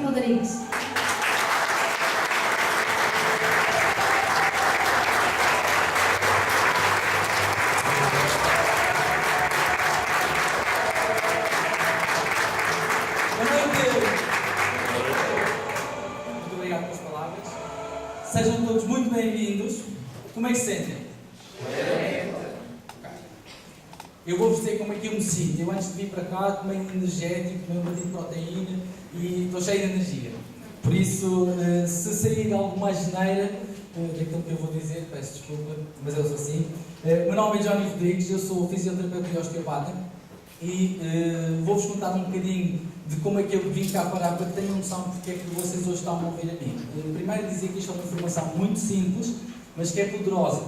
Rodrigues. Muito obrigado pelas palavras. Sejam todos muito bem-vindos. Como é que se sentem? Eu vou-vos dizer como é que eu me sinto. Eu antes de vir para cá tomei um energético, tomei um batido de proteína e estou cheio de energia. Por isso, se sair alguma asneira daquilo que eu vou dizer, peço desculpa, mas eu sou assim. Meu nome é Johnny Rodrigues, eu sou fisioterapeuta e osteopata e vou-vos contar um bocadinho de como é que eu vim cá parar para que tenham noção porque é que vocês hoje estão a ouvir a mim. Primeiro dizer que isto é uma informação muito simples, mas que é poderosa.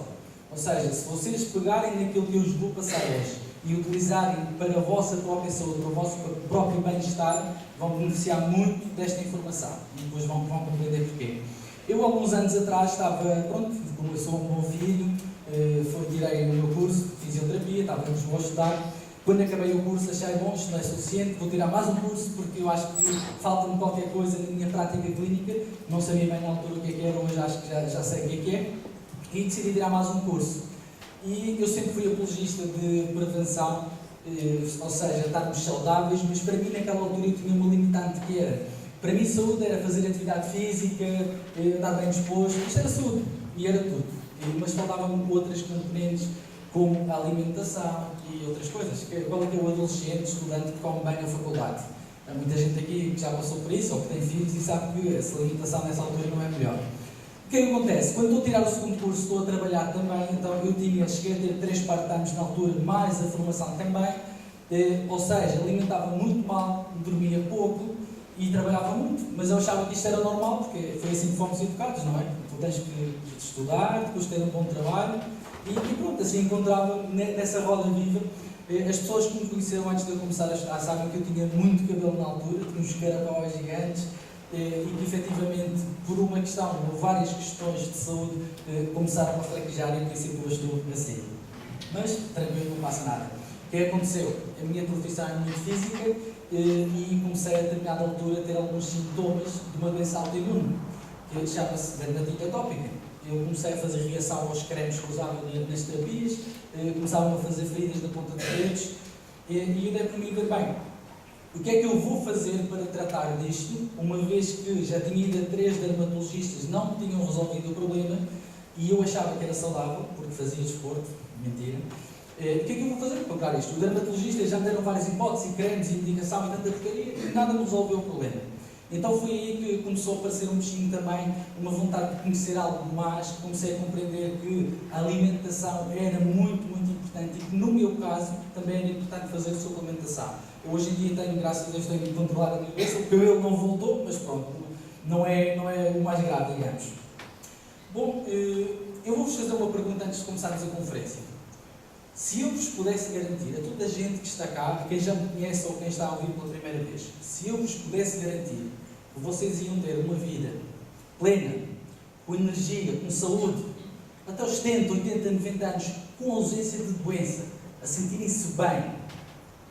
Ou seja, se vocês pegarem naquilo que eu vos vou passar hoje e utilizarem para a vossa própria saúde, para o vosso próprio bem-estar, vão beneficiar muito desta informação e depois vão compreender porquê. Eu, alguns anos atrás, como eu sou um bom filho, tirei o meu curso de fisioterapia, estava em Lisboa a estudar. Quando acabei o curso, achei bom, isto não é suficiente, vou tirar mais um curso porque eu acho que falta-me qualquer coisa na minha prática clínica. Não sabia bem na altura o que é que era, hoje acho que já sei o que é. E decidi tirar mais um curso. E eu sempre fui apologista de prevenção, ou seja, estarmos saudáveis, mas para mim naquela altura eu tinha uma limitante que era, para mim saúde era fazer atividade física, estar bem disposto, isto era saúde, e era tudo. Mas faltavam outras componentes, como a alimentação e outras coisas. Qual é que é o adolescente, estudante que come bem na faculdade? Há muita gente aqui que já passou por isso, ou que tem filhos e sabe que essa alimentação nessa altura não é melhor. O que é que acontece? Quando estou a tirar o segundo curso, estou a trabalhar também, então cheguei a ter 3 part-times na altura, mais a formação também, ou seja, alimentava muito mal, dormia pouco e trabalhava muito, mas eu achava que isto era normal, porque foi assim que fomos educados, não é? Tu tens que estudar, depois ter um bom trabalho, e pronto, assim encontrava nessa roda viva. As pessoas que me conheceram antes de eu começar a estudar sabem que eu tinha muito cabelo na altura, tinha uns caracóis gigantes, e que efetivamente, por uma questão ou várias questões de saúde, começaram a fraquejar e por isso eu estou assim. Mas tranquilo, não passa nada. O que aconteceu? A minha profissão é muito física e comecei a determinada altura a ter alguns sintomas de uma doença autoimune, que chama-se dermatite atópica. Eu comecei a fazer reação aos cremes que usava nas terapias, começavam a fazer feridas na ponta dos dedos, e eu dei para mim ver bem. O que é que eu vou fazer para tratar disto, uma vez que já tinha ido a 3 dermatologistas, não me tinham resolvido o problema, e eu achava que era saudável, porque fazia desporto, mentira. O que é que eu vou fazer para comprar isto? Os dermatologistas já me deram várias hipóteses, medicação e indicação e tanta porcaria, e nada me resolveu o problema. Então foi aí que começou a aparecer um bichinho também, uma vontade de conhecer algo mais, comecei a compreender que a alimentação era muito, muito importante e que no meu caso também era importante fazer suplementação. Eu hoje em dia tenho, graças a Deus, tenho controlado a minha cabeça, o cabelo não voltou, mas pronto, não é o mais grave, digamos. Bom, eu vou-vos fazer uma pergunta antes de começarmos a conferência. Se eu vos pudesse garantir, a toda a gente que está cá, quem já me conhece ou quem está a ouvir pela primeira vez, se eu vos pudesse garantir que vocês iam ter uma vida plena, com energia, com saúde, até os 70, 80, 90 anos, com ausência de doença, a sentirem-se bem,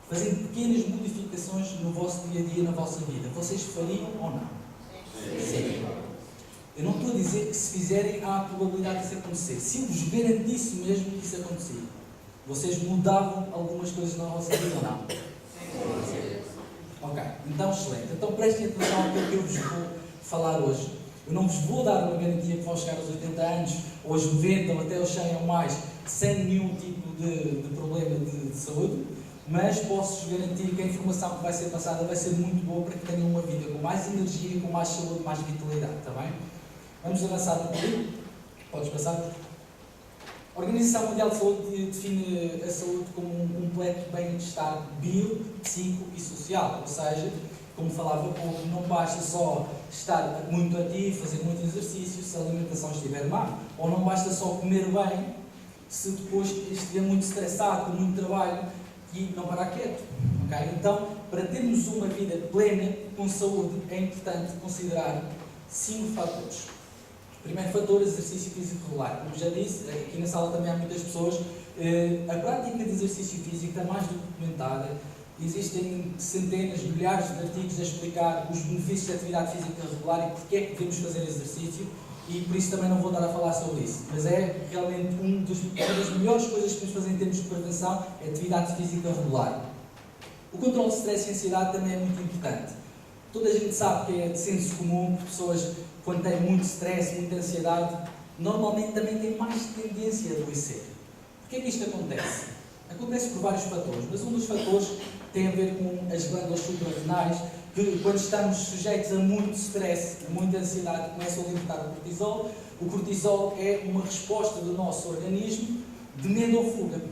fazendo pequenas modificações no vosso dia-a-dia, na vossa vida, vocês fariam ou não? Sim. Eu não estou a dizer que se fizerem há a probabilidade disso acontecer. Se eu vos garantisse mesmo que isso acontecia, vocês mudavam algumas coisas na vossa vida ou não? Sim. Ok, então excelente. Então prestem atenção àquilo que eu vos vou falar hoje. Eu não vos vou dar uma garantia que vão chegar aos 80 anos, ou aos 90, ou até aos 100 ou mais, sem nenhum tipo de problema de saúde, mas posso-vos garantir que a informação que vai ser passada vai ser muito boa para que tenham uma vida com mais energia, com mais saúde, mais vitalidade, está bem? Vamos avançar um pouquinho? Podes passar? A Organização Mundial de Saúde define a saúde como um completo bem-estar bio, psico e social, ou seja, como falava há pouco, não basta só estar muito ativo, fazer muito exercício se a alimentação estiver má, ou não basta só comer bem se depois estiver muito estressado, com muito trabalho e não parar quieto. Okay? Então, para termos uma vida plena, com saúde, é importante considerar 5 fatores. Primeiro fator, exercício físico regular. Como já disse, aqui na sala também há muitas pessoas, a prática de exercício físico está mais documentada, existem centenas, milhares de artigos a explicar os benefícios da atividade física regular e porque é que devemos fazer exercício, e por isso também não vou estar a falar sobre isso. Mas é realmente uma das melhores coisas que podemos fazer em termos de prevenção, é atividade física regular. O controle de stress e ansiedade também é muito importante. Toda a gente sabe que é de senso comum que pessoas, quando têm muito stress, muita ansiedade, normalmente também têm mais tendência a adoecer. Porquê é que isto acontece? Acontece por vários fatores, mas um dos fatores tem a ver com as glândulas suprarrenais, que quando estamos sujeitos a muito stress, a muita ansiedade, começam a libertar o cortisol. O cortisol é uma resposta do nosso organismo de medo ou fuga.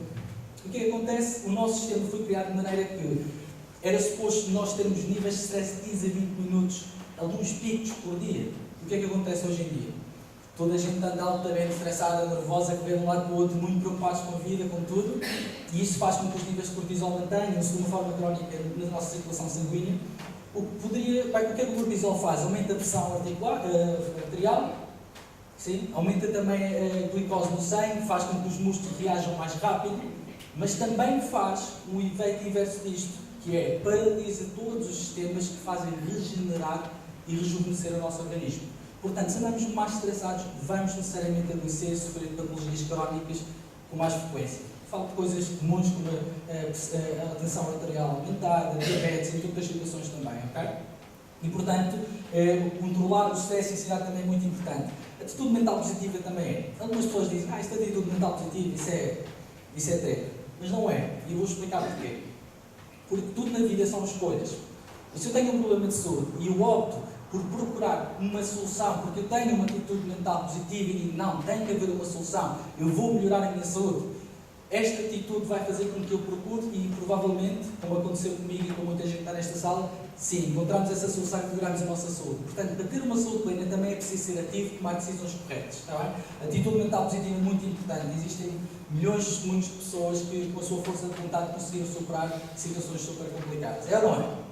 O que é que acontece? O nosso sistema foi criado de maneira que era suposto nós termos níveis de stress de 15 a 20 minutos, alguns picos por dia. O que é que acontece hoje em dia? Toda a gente anda altamente estressada, nervosa, a correr de um lado para o outro, muito preocupados com a vida, com tudo, e isso faz com que os níveis de cortisol mantenham-se de uma forma crónica na nossa circulação sanguínea. O que é que o cortisol faz? Aumenta a pressão arterial, sim? Aumenta também a glicose no sangue, faz com que os músculos reajam mais rápido, mas também faz um efeito inverso disto, que é paralisa todos os sistemas que fazem regenerar e rejuvenescer o nosso organismo. Portanto, se andamos mais estressados, vamos necessariamente adoecer, sofrer patologias crónicas com mais frequência. Falo de coisas comuns como a tensão arterial aumentada, diabetes e outras situações também, ok? E, portanto, controlar o stress e a ansiedade também é muito importante. A atitude mental positiva também é. Algumas pessoas dizem, isto é atitude mental positiva, isso é treco. Mas não é. E eu vou explicar porquê. Porque tudo na vida são escolhas. E se eu tenho um problema de saúde e eu opto por procurar uma solução, porque eu tenho uma atitude mental positiva e digo, não, tem que haver uma solução, eu vou melhorar a minha saúde, esta atitude vai fazer com que eu procure e provavelmente, como aconteceu comigo e com muita gente que está nesta sala, sim, encontramos essa solução e melhoramos a nossa saúde. Portanto, para ter uma saúde plena também é preciso ser ativo e tomar decisões corretas, está bem? A atitude mental positiva é muito importante. Existem milhões de testemunhos de pessoas que, com a sua força de vontade, conseguiram superar situações super complicadas. É ou não é?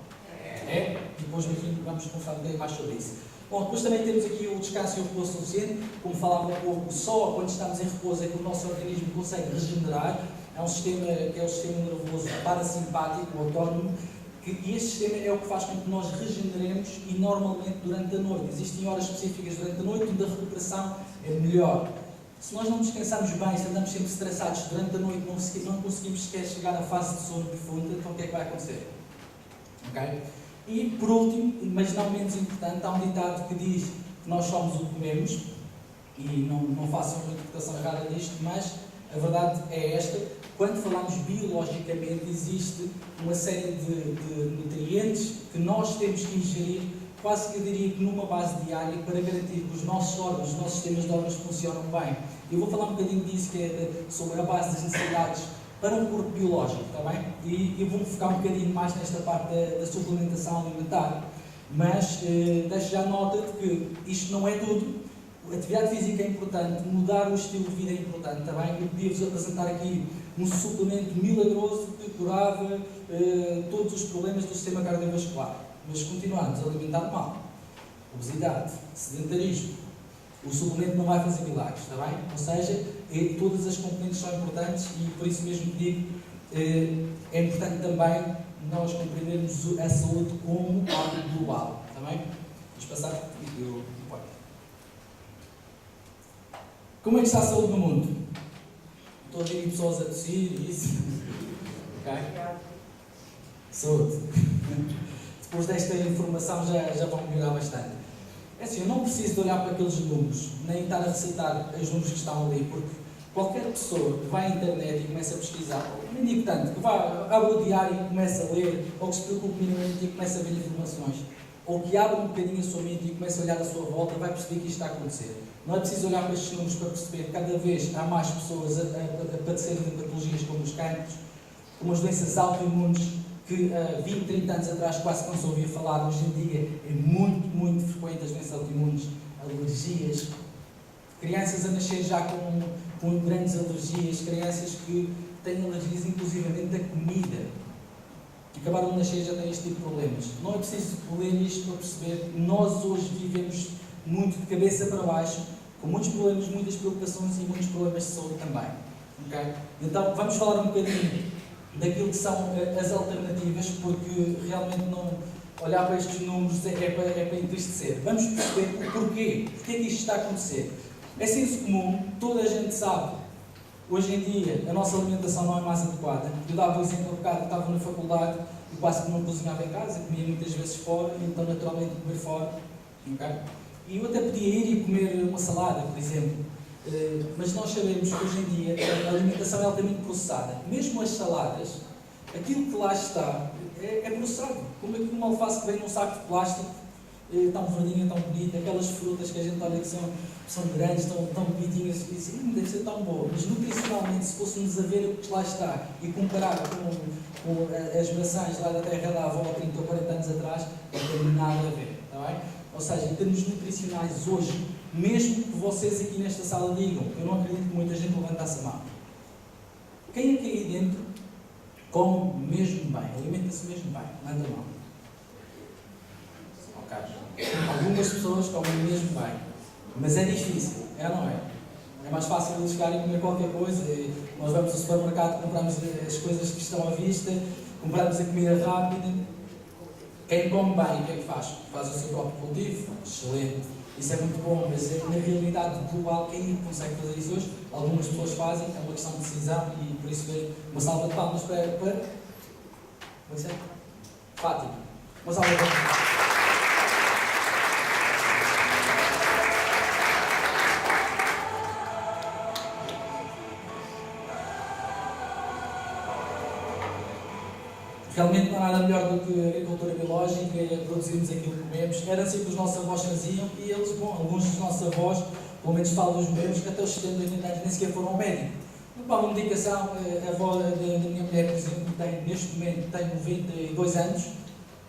É, e depois no fim vamos conversar um bocadinho mais sobre isso. Bom, depois também temos aqui o descanso e o repouso suficiente. Como falava há pouco, só quando estamos em repouso é que o nosso organismo consegue regenerar. É um sistema que é o sistema nervoso parasimpático, o autónomo, e este sistema é o que faz com que nós regeneremos e normalmente durante a noite. Existem horas específicas durante a noite onde a recuperação é melhor. Se nós não descansarmos bem, se andamos sempre estressados durante a noite, não conseguimos sequer chegar à fase de sono profunda, então o que é que vai acontecer? Ok? E, por último, mas não menos importante, há um ditado que diz que nós somos o que comemos, e não façam uma interpretação errada disto, mas a verdade é esta: quando falamos biologicamente, existe uma série de nutrientes que nós temos que ingerir, quase que eu diria que numa base diária, para garantir que os nossos órgãos, os nossos sistemas de órgãos funcionam bem. Eu vou falar um bocadinho disso, que é sobre a base das necessidades para um corpo biológico, está bem? E eu vou-me focar um bocadinho mais nesta parte da suplementação alimentar. Mas deixo já nota de que isto não é tudo. A atividade física é importante, mudar o estilo de vida é importante, está bem? Eu podia-vos apresentar aqui um suplemento milagroso que curava todos os problemas do sistema cardiovascular. Mas continuamos a alimentar mal. Obesidade, sedentarismo. O suplemento não vai fazer milagres, está bem? Ou seja, todas as componentes são importantes e por isso mesmo que digo, é importante também nós compreendermos a saúde como algo global, está bem? Vamos passar. Como é que está a saúde no mundo? Estou a ver pessoas a tossir e isso. Ok? Saúde. Depois desta informação já vão melhorar bastante. É assim, eu não preciso de olhar para aqueles números, nem estar a receitar os números que estão ali, porque qualquer pessoa que vai à internet e começa a pesquisar, nem digo tanto, que vá, abre o diário e começa a ler, ou que se preocupe minimamente e começa a ver informações, ou que abre um bocadinho a sua mente e começa a olhar à sua volta, vai perceber que isto está a acontecer. Não é preciso olhar para estes números para perceber que cada vez há mais pessoas a padecerem de patologias como os cancros, como as doenças autoimunes, que 20, 30 anos atrás quase não se ouvia falar, hoje em dia é muito, muito frequente as doenças autoimunes, alergias, crianças a nascer já com grandes alergias, crianças que têm alergias inclusivamente da comida, acabaram de nascer e já têm este tipo de problemas. Não é preciso ler isto para perceber que nós hoje vivemos muito de cabeça para baixo, com muitos problemas, muitas preocupações e muitos problemas de saúde também. Okay? Então vamos falar um bocadinho daquilo que são as alternativas, porque realmente não olhar para estes números é para entristecer. Vamos perceber o porquê. Porquê é que isto está a acontecer? É senso comum, toda a gente sabe. Hoje em dia, a nossa alimentação não é mais adequada. Eu dava o exemplo há bocado, eu estava na faculdade e quase que não cozinhava em casa, comia muitas vezes fora, então naturalmente comer fora. Okay? E eu até podia ir e comer uma salada, por exemplo. Mas nós sabemos que hoje em dia a alimentação é altamente processada. Mesmo as saladas, aquilo que lá está é processado. Como uma alface que vem num saco de plástico, tão verdinha, tão bonita, aquelas frutas que a gente olha que são grandes, tão bonitinhas, e diz, deve ser tão boa. Mas nutricionalmente, se fôssemos a ver o que lá está e comparar com as maçãs lá da terra da avó há 30 ou 40 anos atrás, não tem nada a ver. Está bem? Ou seja, em termos nutricionais hoje, mesmo que vocês aqui nesta sala digam, eu não acredito que muita gente levantasse a mão. Quem é que aí dentro come mesmo bem, alimenta-se mesmo bem? Manda a mão. Ok. Algumas pessoas comem mesmo bem, mas é difícil, é ou não é? É mais fácil eles chegarem a comer qualquer coisa. Nós vamos ao supermercado, compramos as coisas que estão à vista, compramos a comida rápida. Quem come bem, o que é que faz? Faz o seu próprio cultivo, excelente. Isso é muito bom, mas na realidade global, quem consegue fazer isso hoje? Algumas pessoas fazem, é uma questão de decisão e por isso mesmo uma salva de palmas para você? Fátima. Uma salva de palmas. Realmente não há nada melhor do que a agricultura biológica e produzirmos aquilo que comemos. Era assim que os nossos avós faziam e eles, bom, alguns dos nossos avós, pelo menos falo dos meus, que até os 70, 80 anos nem sequer foram ao médico. Não para uma medicação, a avó da minha mulher, por exemplo, neste momento tem 92 anos,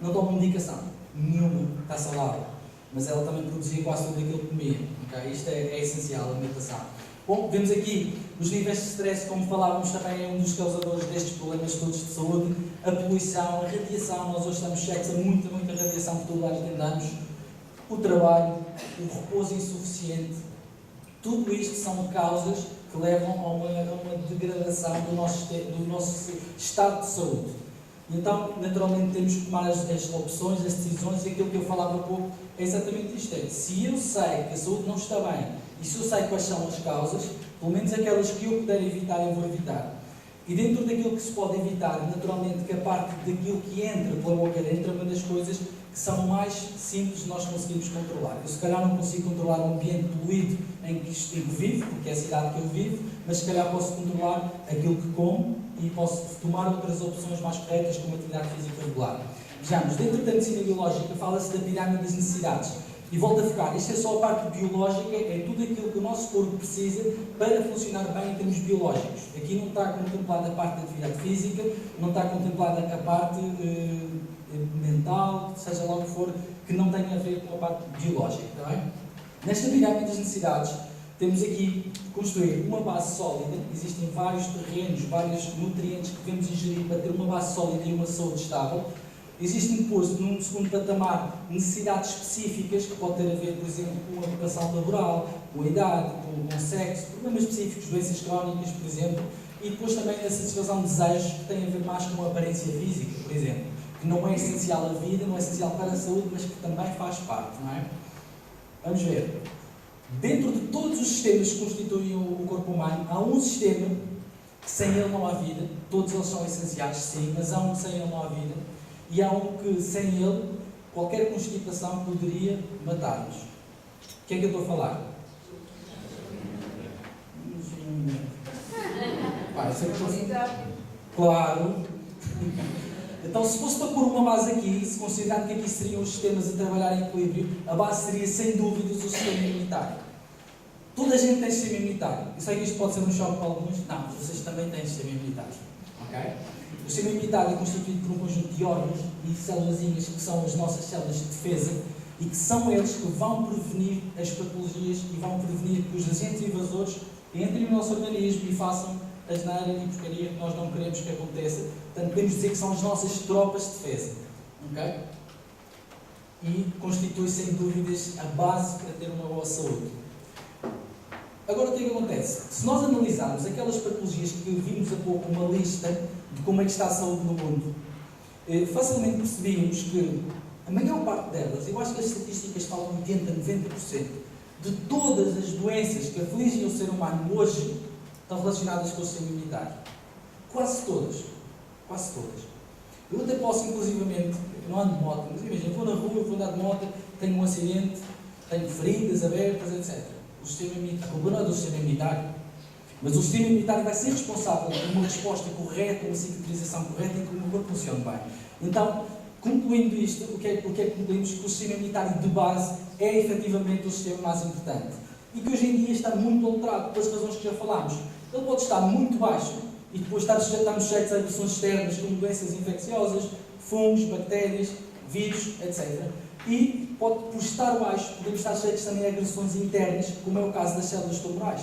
não toma medicação, nenhuma, está saudável. Mas ela também produzia quase tudo aquilo que comia. Okay? Isto é essencial, a alimentação. Bom, vemos aqui os níveis de stress, como falávamos, também é um dos causadores destes problemas todos de saúde. A poluição, a radiação, nós hoje estamos sujeitos a muita radiação por todo lado que andamos. O trabalho, o repouso insuficiente, tudo isto são causas que levam a uma degradação do nosso estado de saúde. Então, naturalmente, temos que tomar as opções, as decisões, e aquilo que eu falava há pouco é exatamente isto. Se eu sei que a saúde não está bem, e se eu sei quais são as causas, pelo menos aquelas que eu puder evitar, eu vou evitar. E dentro daquilo que se pode evitar, naturalmente que a parte daquilo que entra pela boca dentro é uma das coisas que são mais simples de nós conseguirmos controlar. Eu se calhar não consigo controlar o ambiente poluído em que vivo, porque é a cidade que eu vivo, mas se calhar posso controlar aquilo que como e posso tomar outras opções mais corretas, como atividade física regular. Vejamos, dentro da medicina biológica fala-se da pirâmide das necessidades. E volto a focar, isto é só a parte biológica, é tudo aquilo que o nosso corpo precisa para funcionar bem em termos biológicos. Aqui não está contemplada a parte da atividade física, não está contemplada a parte mental, seja lá o que for, que não tem a ver com a parte biológica. Está bem? Nesta pirâmide das necessidades, temos aqui construir uma base sólida, existem vários terrenos, vários nutrientes que devemos ingerir para ter uma base sólida e uma saúde estável. Existem depois, num segundo patamar, necessidades específicas que podem ter a ver, por exemplo, com a ocupação laboral, com a idade, com o sexo, problemas específicos, doenças crónicas, por exemplo, e depois também a satisfação de desejos que têm a ver mais com a aparência física, por exemplo, que não é essencial à vida, não é essencial para a saúde, mas que também faz parte, não é? Vamos ver. Dentro de todos os sistemas que constituem o corpo humano, há um sistema que sem ele não há vida, todos eles são essenciais, sim, mas há um que sem ele não há vida. E há um que, sem ele, qualquer constipação poderia matar-nos. O que é que eu estou a falar? Claro. Então, se fosse para pôr uma base aqui, se considerarmos que aqui seriam os sistemas a trabalhar em equilíbrio, a base seria, sem dúvidas, o sistema imunitário. Toda a gente tem sistema imunitário. Eu sei que isto pode ser um choque para alguns. Não, mas vocês também têm sistema imunitário. Ok? O sistema imunitário é constituído por um conjunto de órgãos e célulazinhas que são as nossas células de defesa e que são eles que vão prevenir as patologias e vão prevenir que os agentes invasores entrem no nosso organismo e façam a asneira e porcaria que nós não queremos que aconteça. Portanto, podemos dizer que são as nossas tropas de defesa. Ok? E constitui, sem dúvidas, a base para ter uma boa saúde. Agora, o que é que acontece? Se nós analisarmos aquelas patologias que vimos há pouco, uma lista de como é que está a saúde no mundo, facilmente percebíamos que a maior parte delas, eu acho que as estatísticas falam 80%, 90%, de todas as doenças que afligem o ser humano hoje estão relacionadas com o sistema imunitário. Quase todas. Quase todas. Eu até posso, inclusivamente, eu não ando de moto, mas imagina, vou na rua, vou andar de moto, tenho um acidente, tenho feridas abertas, etc. O sistema imunitário, a culpa não é do sistema imunitário, mas o sistema imunitário vai ser responsável por uma resposta correta, uma cicatrização correta e que o meu corpo funcione bem. Então, concluindo isto, o que é que concluímos? Que o sistema imunitário de base é efetivamente o sistema mais importante. E que hoje em dia está muito alterado, pelas razões que já falámos. Ele pode estar muito baixo e depois estarmos sujeitos a agressões externas, como doenças infecciosas, fungos, bactérias, vírus, etc. E pode, por estar baixo, podemos estar sujeitos também a agressões internas, como é o caso das células tumorais.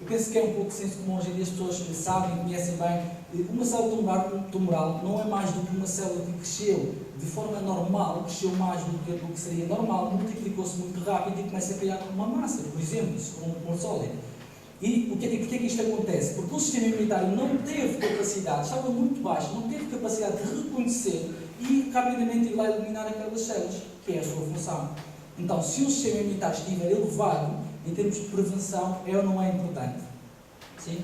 Eu penso que é um pouco de senso comum hoje em dia, as pessoas sabem, conhecem bem, uma célula tumoral não é mais do que uma célula que cresceu de forma normal, cresceu mais do que seria normal, multiplicou-se muito rápido e começa a criar uma massa, por exemplo, um sólido. E porquê é que isto acontece? Porque o sistema imunitário não teve capacidade, estava muito baixo, não teve capacidade de reconhecer e rapidamente ir lá eliminar aquelas células, que é a sua função. Então, se o sistema imunitário estiver elevado, em termos de prevenção, é ou não é importante? Sim?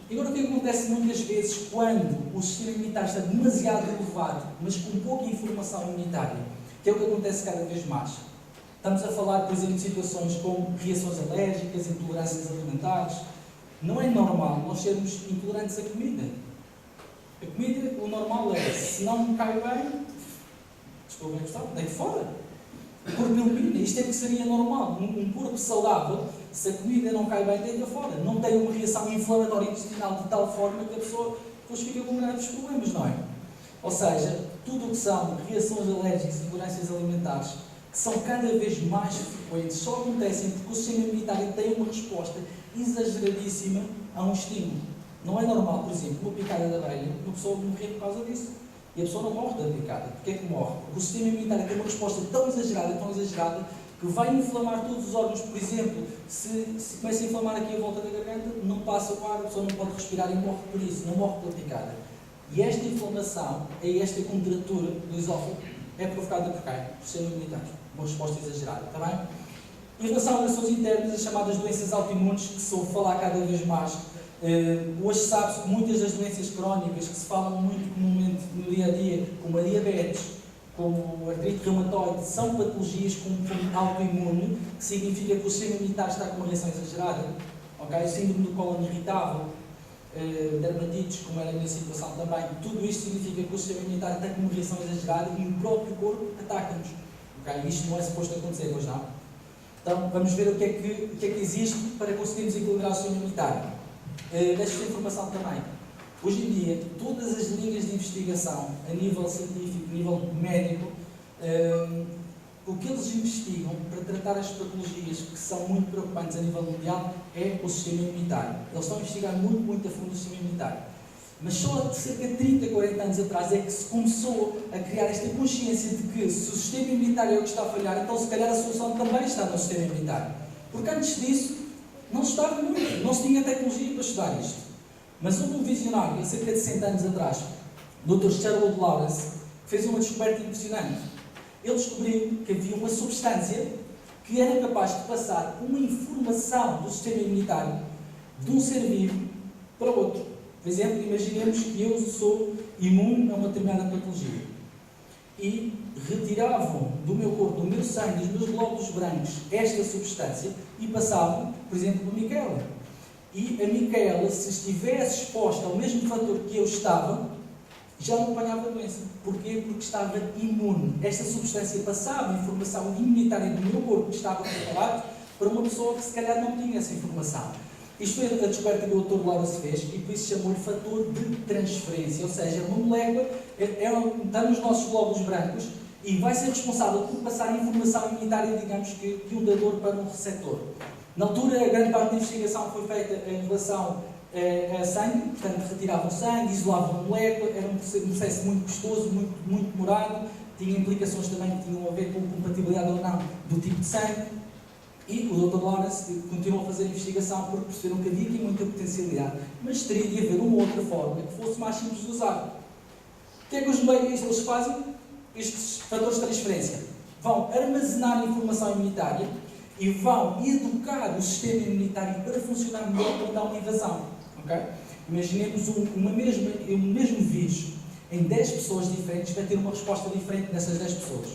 E agora, o que acontece muitas vezes quando o sistema imunitário está demasiado elevado, mas com pouca informação imunitária, que é o que acontece cada vez mais? Estamos a falar, por exemplo, de situações como reações alérgicas, intolerâncias alimentares. Não é normal nós sermos intolerantes à comida. A comida, o normal é, se não me cai bem, estou bem gostado, deito fora. O corpo elimina. Isto é que seria normal. Um corpo saudável, se a comida não cai bem, deita fora. Não tem uma reação inflamatória intestinal de tal forma que a pessoa depois fica com graves problemas, não é? Ou seja, tudo o que são reações alérgicas e intolerâncias alimentares, que são cada vez mais frequentes, só acontecem porque o sistema imunitário tem uma resposta exageradíssima a um estímulo. Não é normal, por exemplo, uma picada de abelha, uma pessoa morrer por causa disso. E a pessoa não morre da picada. Porquê é que morre? Porque o sistema imunitário tem uma resposta tão exagerada, que vai inflamar todos os órgãos. Por exemplo, se começa a inflamar aqui a volta da garganta, não passa o ar, a pessoa não pode respirar e morre por isso, não morre pela picada. E esta inflamação, esta contratura do esófago, é provocada por quem? Por sistema imunitário. Uma resposta exagerada, está bem? Em relação a agressões internas, as chamadas doenças autoimunes, que se ouve falar cada vez mais, hoje sabe-se que muitas das doenças crónicas que se falam muito comumente no dia a dia, como a diabetes, como a artrite reumatoide, são patologias como autoimune, que significa que o sistema imunitário está com uma reação exagerada. Okay? Síndrome do cólon irritável, dermatites, como era a minha situação também, tudo isto significa que o sistema imunitário está com uma reação exagerada e o próprio corpo ataca-nos. Okay? Isto não é suposto acontecer, pois não? Então, vamos ver o que é que existe para conseguirmos equilibrar o sistema imunitário. Deixo-vos informação também. Hoje em dia, todas as linhas de investigação, a nível científico, a nível médico, o que eles investigam para tratar as patologias que são muito preocupantes a nível mundial é o sistema imunitário. Eles estão a investigar muito a fundo o sistema imunitário. Mas só de cerca de 30, 40 anos atrás é que se começou a criar esta consciência de que se o sistema imunitário é o que está a falhar, então se calhar a solução também está no sistema imunitário. Porque antes disso, não se estava muito, não se tinha tecnologia para estudar isto. Mas houve um visionário, há cerca de 60 anos atrás, o Dr. Sherwood Lawrence, que fez uma descoberta impressionante. Ele descobriu que havia uma substância que era capaz de passar uma informação do sistema imunitário de um ser vivo para outro. Por exemplo, imaginemos que eu sou imune a uma determinada patologia e retiravam do meu corpo, do meu sangue, dos meus glóbulos brancos, esta substância e passavam, por exemplo, para a Micaela. E a Micaela, se estivesse exposta ao mesmo fator que eu estava, já não apanhava a doença. Porquê? Porque estava imune. Esta substância passava informação imunitária do meu corpo que estava preparado para uma pessoa que se calhar não tinha essa informação. Isto foi a descoberta que o Dr. Lawrence fez e por isso chamou-lhe fator de transferência, ou seja, uma molécula está nos nossos glóbulos brancos e vai ser responsável por passar informação imunitária, digamos que de um dador para um receptor. Na altura, a grande parte da investigação foi feita em relação a sangue, portanto, retiravam sangue, isolavam a molécula, era um processo muito custoso, muito demorado, tinha implicações também que tinham a ver com compatibilidade ou não do tipo de sangue. E o Dr. Lawrence continuou a fazer investigação porque perceberam que havia aqui muita potencialidade, mas teria de haver uma outra forma que fosse mais simples de usar. O que é que os moléculas fazem? Estes fatores de transferência vão armazenar informação imunitária e vão educar o sistema imunitário para funcionar melhor quando há uma invasão. Okay? Imaginemos o mesmo vírus em 10 pessoas diferentes vai ter uma resposta diferente nessas 10 pessoas.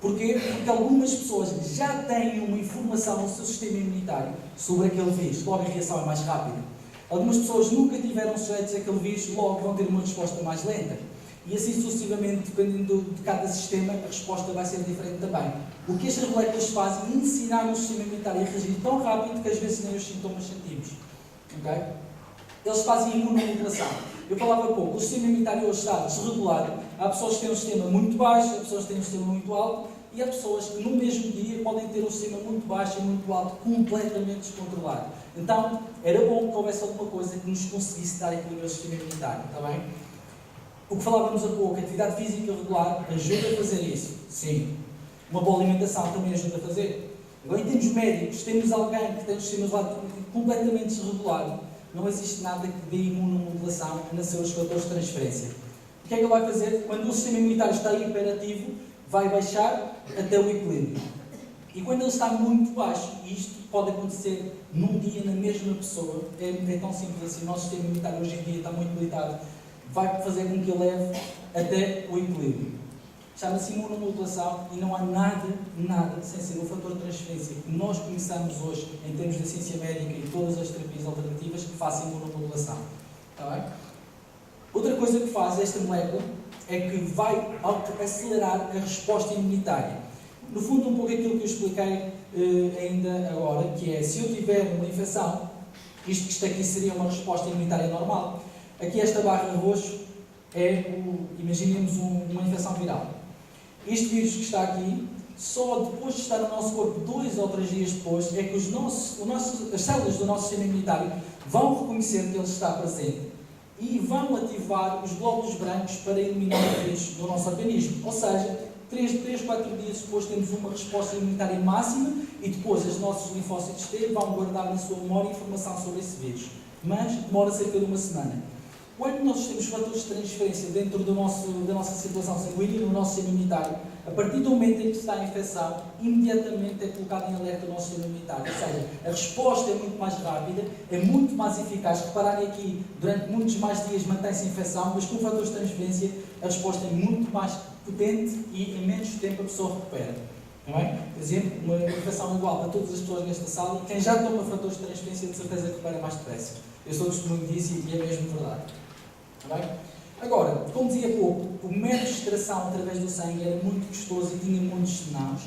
Porquê? Porque algumas pessoas já têm uma informação no seu sistema imunitário sobre aquele vírus, logo a reação é mais rápida. Algumas pessoas nunca tiveram sujeitos àquele vírus, logo vão ter uma resposta mais lenta. E assim sucessivamente, dependendo de cada sistema, a resposta vai ser diferente também. O que estas moléculas fazem é ensinar o sistema imunitário a reagir tão rápido que às vezes nem os sintomas sentimos. Okay? Eles fazem imunomodulação. Eu falava há pouco, o sistema imunitário hoje está desregulado. Há pessoas que têm um sistema muito baixo, há pessoas que têm um sistema muito alto, e há pessoas que no mesmo dia podem ter um sistema muito baixo e muito alto, completamente descontrolado. Então, era bom que houvesse alguma coisa que nos conseguisse dar equilíbrio ao sistema imunitário, está bem? O que falávamos há pouco, a atividade física regular ajuda a fazer isso? Sim. Uma boa alimentação também ajuda a fazer. Agora, em termos médicos, temos alguém que tem um sistema completamente desregulado. Não existe nada que dê imunomodulação a não ser os fatores de transferência. O que é que ele vai fazer? Quando o sistema imunitário está hiperativo, vai baixar até o equilíbrio. E quando ele está muito baixo, e isto pode acontecer num dia na mesma pessoa, é tão simples assim, o nosso sistema imunitário hoje em dia está muito debilitado, vai fazer com que ele leve até o equilíbrio. Chama-se imunomodulação e não há nada sem ser o fator de transferência que nós conhecemos hoje em termos da ciência médica e todas as terapias alternativas que façam imunomodulação. Está bem? Outra coisa que faz esta molécula é que vai acelerar a resposta imunitária. No fundo, um pouco aquilo que eu expliquei ainda agora, que é, se eu tiver uma infecção, isto aqui seria uma resposta imunitária normal. Aqui esta barra roxo é, imaginemos uma infecção viral. Este vírus que está aqui, só depois de estar no nosso corpo 2 ou 3 dias depois, é que as células do nosso sistema imunitário vão reconhecer que ele está presente e vão ativar os glóbulos brancos para eliminar o vírus do nosso organismo. Ou seja, 3, 4 dias depois temos uma resposta imunitária máxima e depois os nossos linfócitos T vão guardar na sua memória informação sobre esse vírus. Mas demora cerca de uma semana. Quando nós temos fatores de transferência dentro da nossa circulação sanguínea, no nosso sistema imunitário, a partir do momento em que está a infecção, imediatamente é colocado em alerta o nosso sistema imunitário. Ou seja, a resposta é muito mais rápida, é muito mais eficaz. Repararem aqui, durante muitos mais dias mantém-se a infecção, mas com fatores de transferência, a resposta é muito mais potente e em menos tempo a pessoa recupera. Não é? Por exemplo, uma infecção igual para todas as pessoas nesta sala, quem já toma fatores de transferência, de certeza que recupera mais depressa. Eu sou testemunho disso e é mesmo verdade. Bem? Agora, como dizia há pouco, o método de extração através do sangue era muito custoso e tinha muitos cenários.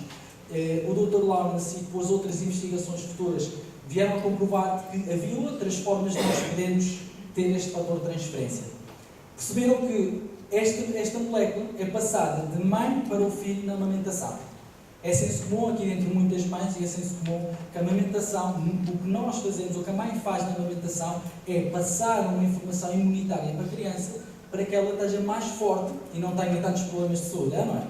O Dr. Lawrence e depois outras investigações futuras vieram a comprovar que havia outras formas de nós podermos ter este fator de transferência. Perceberam que esta molécula é passada de mãe para o filho na amamentação. É senso comum aqui entre muitas mães e é senso comum que a amamentação, o que nós fazemos, o que a mãe faz na amamentação é passar uma informação imunitária para a criança para que ela esteja mais forte e não tenha tantos problemas de saúde, não é?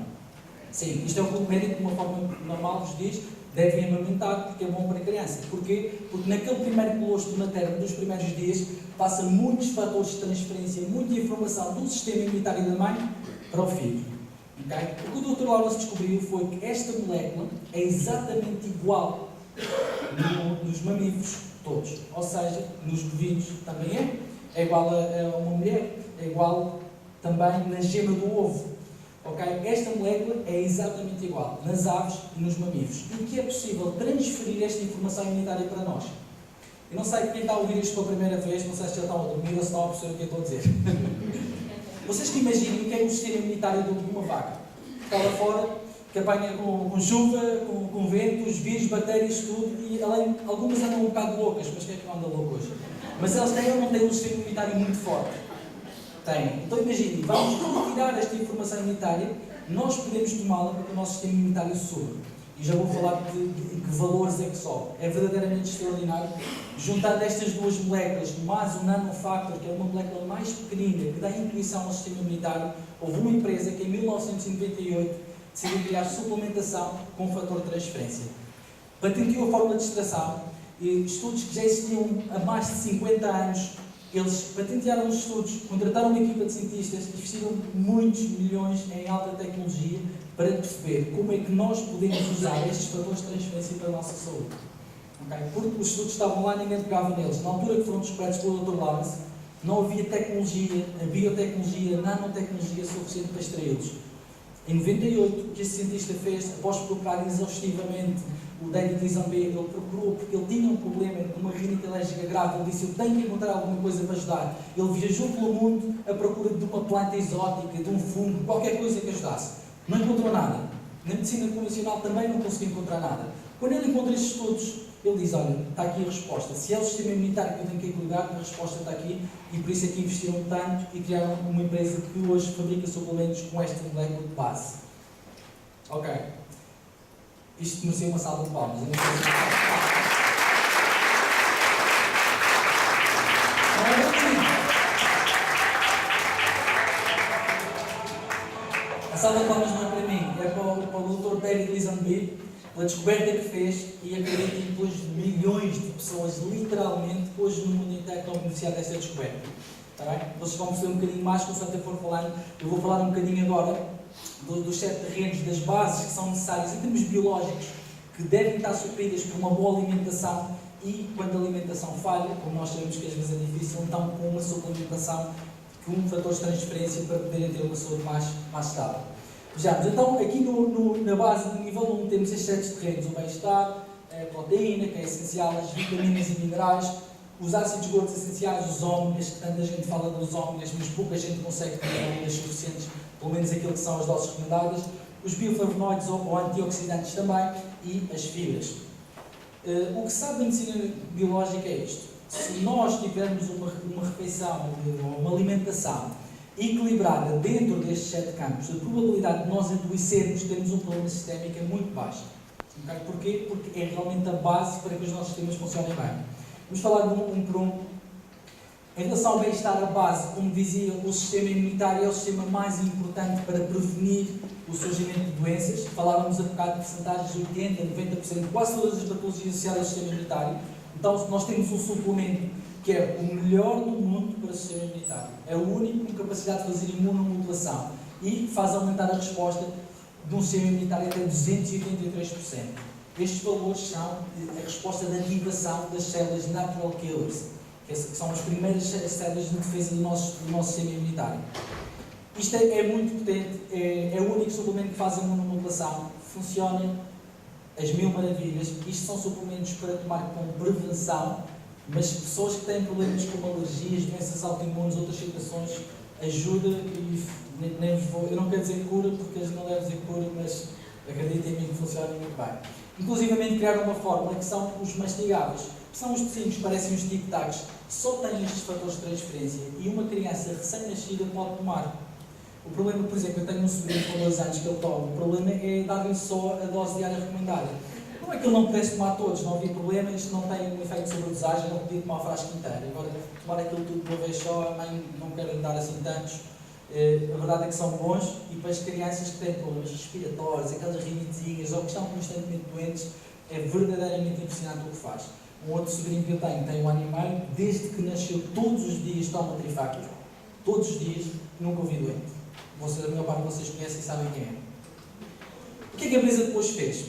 Sim, isto é o que o médico, de uma forma normal, vos diz, devem amamentar porque é bom para a criança. Porquê? Porque naquele primeiro colostro materno, dos primeiros dias, passa muitos fatores de transferência, muita informação do sistema imunitário da mãe para o filho. Okay? O que o Dr. Lawrence descobriu foi que esta molécula é exatamente igual nos mamíferos todos. Ou seja, nos bovinos também é igual a uma mulher, é igual também na gema do ovo. Okay? Esta molécula é exatamente igual nas aves e nos mamíferos. E que é possível transferir esta informação imunitária para nós. Eu não sei quem está a ouvir isto pela primeira vez, não sei se já estão a dormir ou se estão a perceber o que eu estou a dizer. Vocês que imaginem o que é o sistema imunitário de uma vaca. Está lá fora, que apanha com chuva, com ventos, vírus, bactérias, tudo, e além, algumas andam um bocado loucas, mas quem é que não anda louco hoje? Mas elas têm ou não têm um sistema imunitário muito forte? Têm. Então imaginem, vamos retirar esta informação imunitária, nós podemos tomá-la para que o nosso sistema imunitário suba. E já vou falar de que valores é que sobe. É verdadeiramente extraordinário. Juntando estas duas moléculas, mais o nanofactor, que é uma molécula mais pequenina, que dá intuição ao sistema imunitário, houve uma empresa que em 1998 decidiu criar suplementação com fator de transferência. patenteou a fórmula de extração, e estudos que já existiam há mais de 50 anos, eles patentearam os estudos, contrataram uma equipa de cientistas, investiram muitos milhões em alta tecnologia para perceber como é que nós podemos usar estes fatores de transferência para a nossa saúde. Okay? Porque os estudos estavam lá, ninguém pegava neles. Na altura que foram descobertos pelo Dr. Lawrence, não havia tecnologia, a biotecnologia, a nanotecnologia suficiente para extraí-los. Em 98, o que este cientista fez, após procurar exaustivamente o David Lisenberg, ele procurou porque ele tinha um problema de uma rinite alérgica grave, ele disse, eu tenho que encontrar alguma coisa para ajudar. Ele viajou pelo mundo à procura de uma planta exótica, de um fungo, qualquer coisa que ajudasse. Não encontrou nada. Na medicina convencional também não conseguiu encontrar nada. Quando ele encontra estes estudos, ele diz, olha, está aqui a resposta. Se é o sistema imunitário que eu tenho que cuidar, a resposta está aqui, e por isso é que investiram tanto e criaram uma empresa que hoje fabrica suplementos com esta molécula de base. Ok. Isto merecia uma salva de palmas. Eu não sei se... A salva de palmas não é para mim, é para o Dr. David Lisenberg, pela descoberta que fez, e acreditem pelos milhões de pessoas, literalmente, hoje no mundo inteiro estão a beneficiar desta descoberta. Está bem? Vocês vão perceber um bocadinho mais conforme eu for falando. Eu vou falar um bocadinho agora dos 7 terrenos, das bases que são necessárias em termos biológicos, que devem estar supridas por uma boa alimentação, e quando a alimentação falha, como nós sabemos que às vezes é difícil, então com uma suplementação, com um fator de transferência para poderem ter uma saúde mais estável. Vejamos, então aqui na base do nível 1 temos estes 7 terrenos, o bem-estar, a proteína, que é essencial, as vitaminas e minerais, os ácidos gordos essenciais, os ômegas, que tanta gente fala dos ômegas, mas pouca gente consegue ter ômegas suficientes, pelo menos aquilo que são as doses recomendadas, os bioflavonoides ou antioxidantes também, e as fibras. O que se sabe da medicina biológica é isto: se nós tivermos uma refeição, uma alimentação equilibrada dentro destes 7 campos, a probabilidade de nós adoecermos, termos um problema sistémico é muito baixa. Okay? Porquê? Porque é realmente a base para que os nossos sistemas funcionem bem. Vamos falar de um por um. Em relação ao bem-estar, a base, como dizia, o sistema imunitário é o sistema mais importante para prevenir o surgimento de doenças. Falávamos há bocado de percentagens de 80%, 90%, quase todas as patologias associadas ao sistema imunitário. Então, nós temos um suplemento que é o melhor do mundo para o sistema imunitário. É o único com capacidade de fazer imunomodulação e faz aumentar a resposta de um sistema imunitário até 283%. Estes valores são a resposta de ativação das células natural killers, que são as primeiras células de defesa do nosso sistema imunitário. Isto é muito potente, é o único suplemento que faz a imunomodulação, funciona às mil maravilhas. Isto são suplementos para tomar como prevenção, mas pessoas que têm problemas como alergias, doenças autoimunes, outras situações, ajuda e eu não quero dizer cura, porque eles não devem dizer cura, mas acreditem em mim que funciona muito bem. Inclusivamente criaram uma fórmula que são os mastigáveis, que são os pecinhos que parecem uns tic-tacs, só têm estes fatores de transferência e uma criança recém-nascida pode tomar. O problema, por exemplo, eu tenho um sobrinho com 2 anos que ele toma, o problema é dar-lhe só a dose diária recomendada. Não é que ele não pudesse tomar todos, não havia problema, isto não tem um efeito sobre a dosagem, ele podia tomar o frasco inteiro. Agora, tomar aquilo tudo de uma vez só, a mãe não quer lhe dar assim tantos. A verdade é que são bons, e para as crianças que têm problemas respiratórios, aquelas rinitezinhas ou que estão constantemente doentes, é verdadeiramente impressionante o que faz. Um outro sobrinho que eu tenho, tem 1 ano e meio, desde que nasceu todos os dias toma Trifactor, todos os dias, nunca ouvi doente. A maior parte de vocês conhecem e sabem quem é. O que é que a empresa depois fez?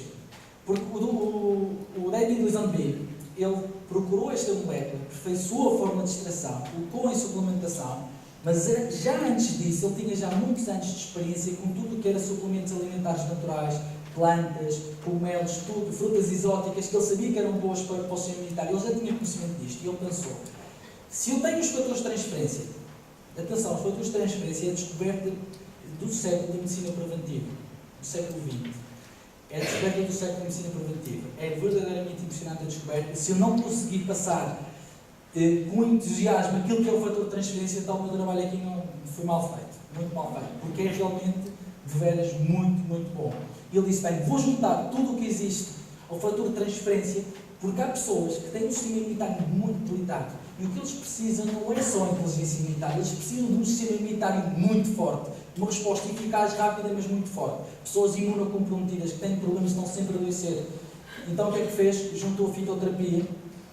Porque o David Lisenberg, ele procurou esta molécula, aperfeiçoou a forma de extração, colocou em suplementação, mas já antes disso, ele tinha já muitos anos de experiência com tudo o que era suplementos alimentares naturais, plantas, cogumelos, tudo, frutas exóticas, que ele sabia que eram boas para o sistema imunitário. Ele já tinha conhecimento disto e ele pensou: se eu tenho os fatores de transferência, atenção, os fatores de transferência é a descoberta do século da medicina preventiva, do século XX. É a descoberta do século da medicina preventiva. É verdadeiramente impressionante a descoberta. Se eu não conseguir passar com entusiasmo aquilo que é o fator de transferência, então o meu trabalho aqui não foi mal feito, muito mal feito, porque é realmente, de veras, muito, muito bom. E ele disse: bem, vou juntar tudo o que existe ao fator de transferência, porque há pessoas que têm um sistema imunitário muito debilitado, e o que eles precisam não é só a inteligência imunitária, eles precisam de um sistema imunitário muito forte, uma resposta eficaz, rápida, mas muito forte. Pessoas imunocomprometidas, que têm problemas, estão sempre a adoecer. Então o que é que fez? Juntou a fitoterapia,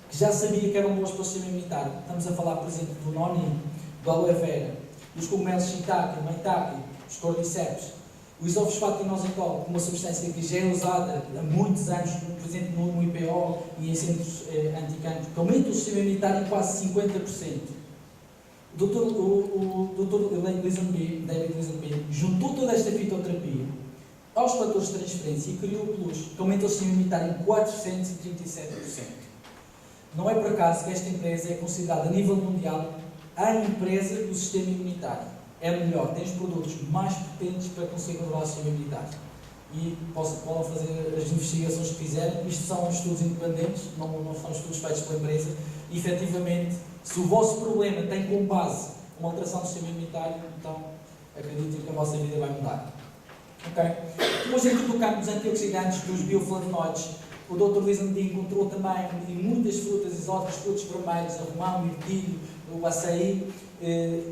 que já sabia que eram boas para o sistema imunitário. Estamos a falar, por exemplo, do noni, do aloe vera, dos cogumelos shiitake, maitake, os cordyceps, o isofosfato de inositol, uma substância que já é usada há muitos anos, por exemplo, no IPO e em centros anticancro, que aumenta o sistema imunitário em quase 50%. O Dr. David Lisenby, juntou toda esta fitoterapia aos fatores de transferência e criou o Plus, que aumenta o sistema imunitário em 437%. Não é por acaso que esta empresa é considerada a nível mundial a empresa do sistema imunitário. É melhor, tem os produtos mais potentes para conseguir controlar o sistema imunitário. E podem fazer as investigações que fizerem. Isto são estudos independentes, não são estudos feitos pela empresa. E, efetivamente, se o vosso problema tem como base uma alteração do sistema imunitário, então acreditem que a vossa vida vai mudar. Okay? Depois, dentro do campo dos antioxidantes, dos bioflavonoides, o Dr. Lisenby encontrou também em muitas frutas exóticas, frutos vermelhos, a romã, o mirtilho, o açaí,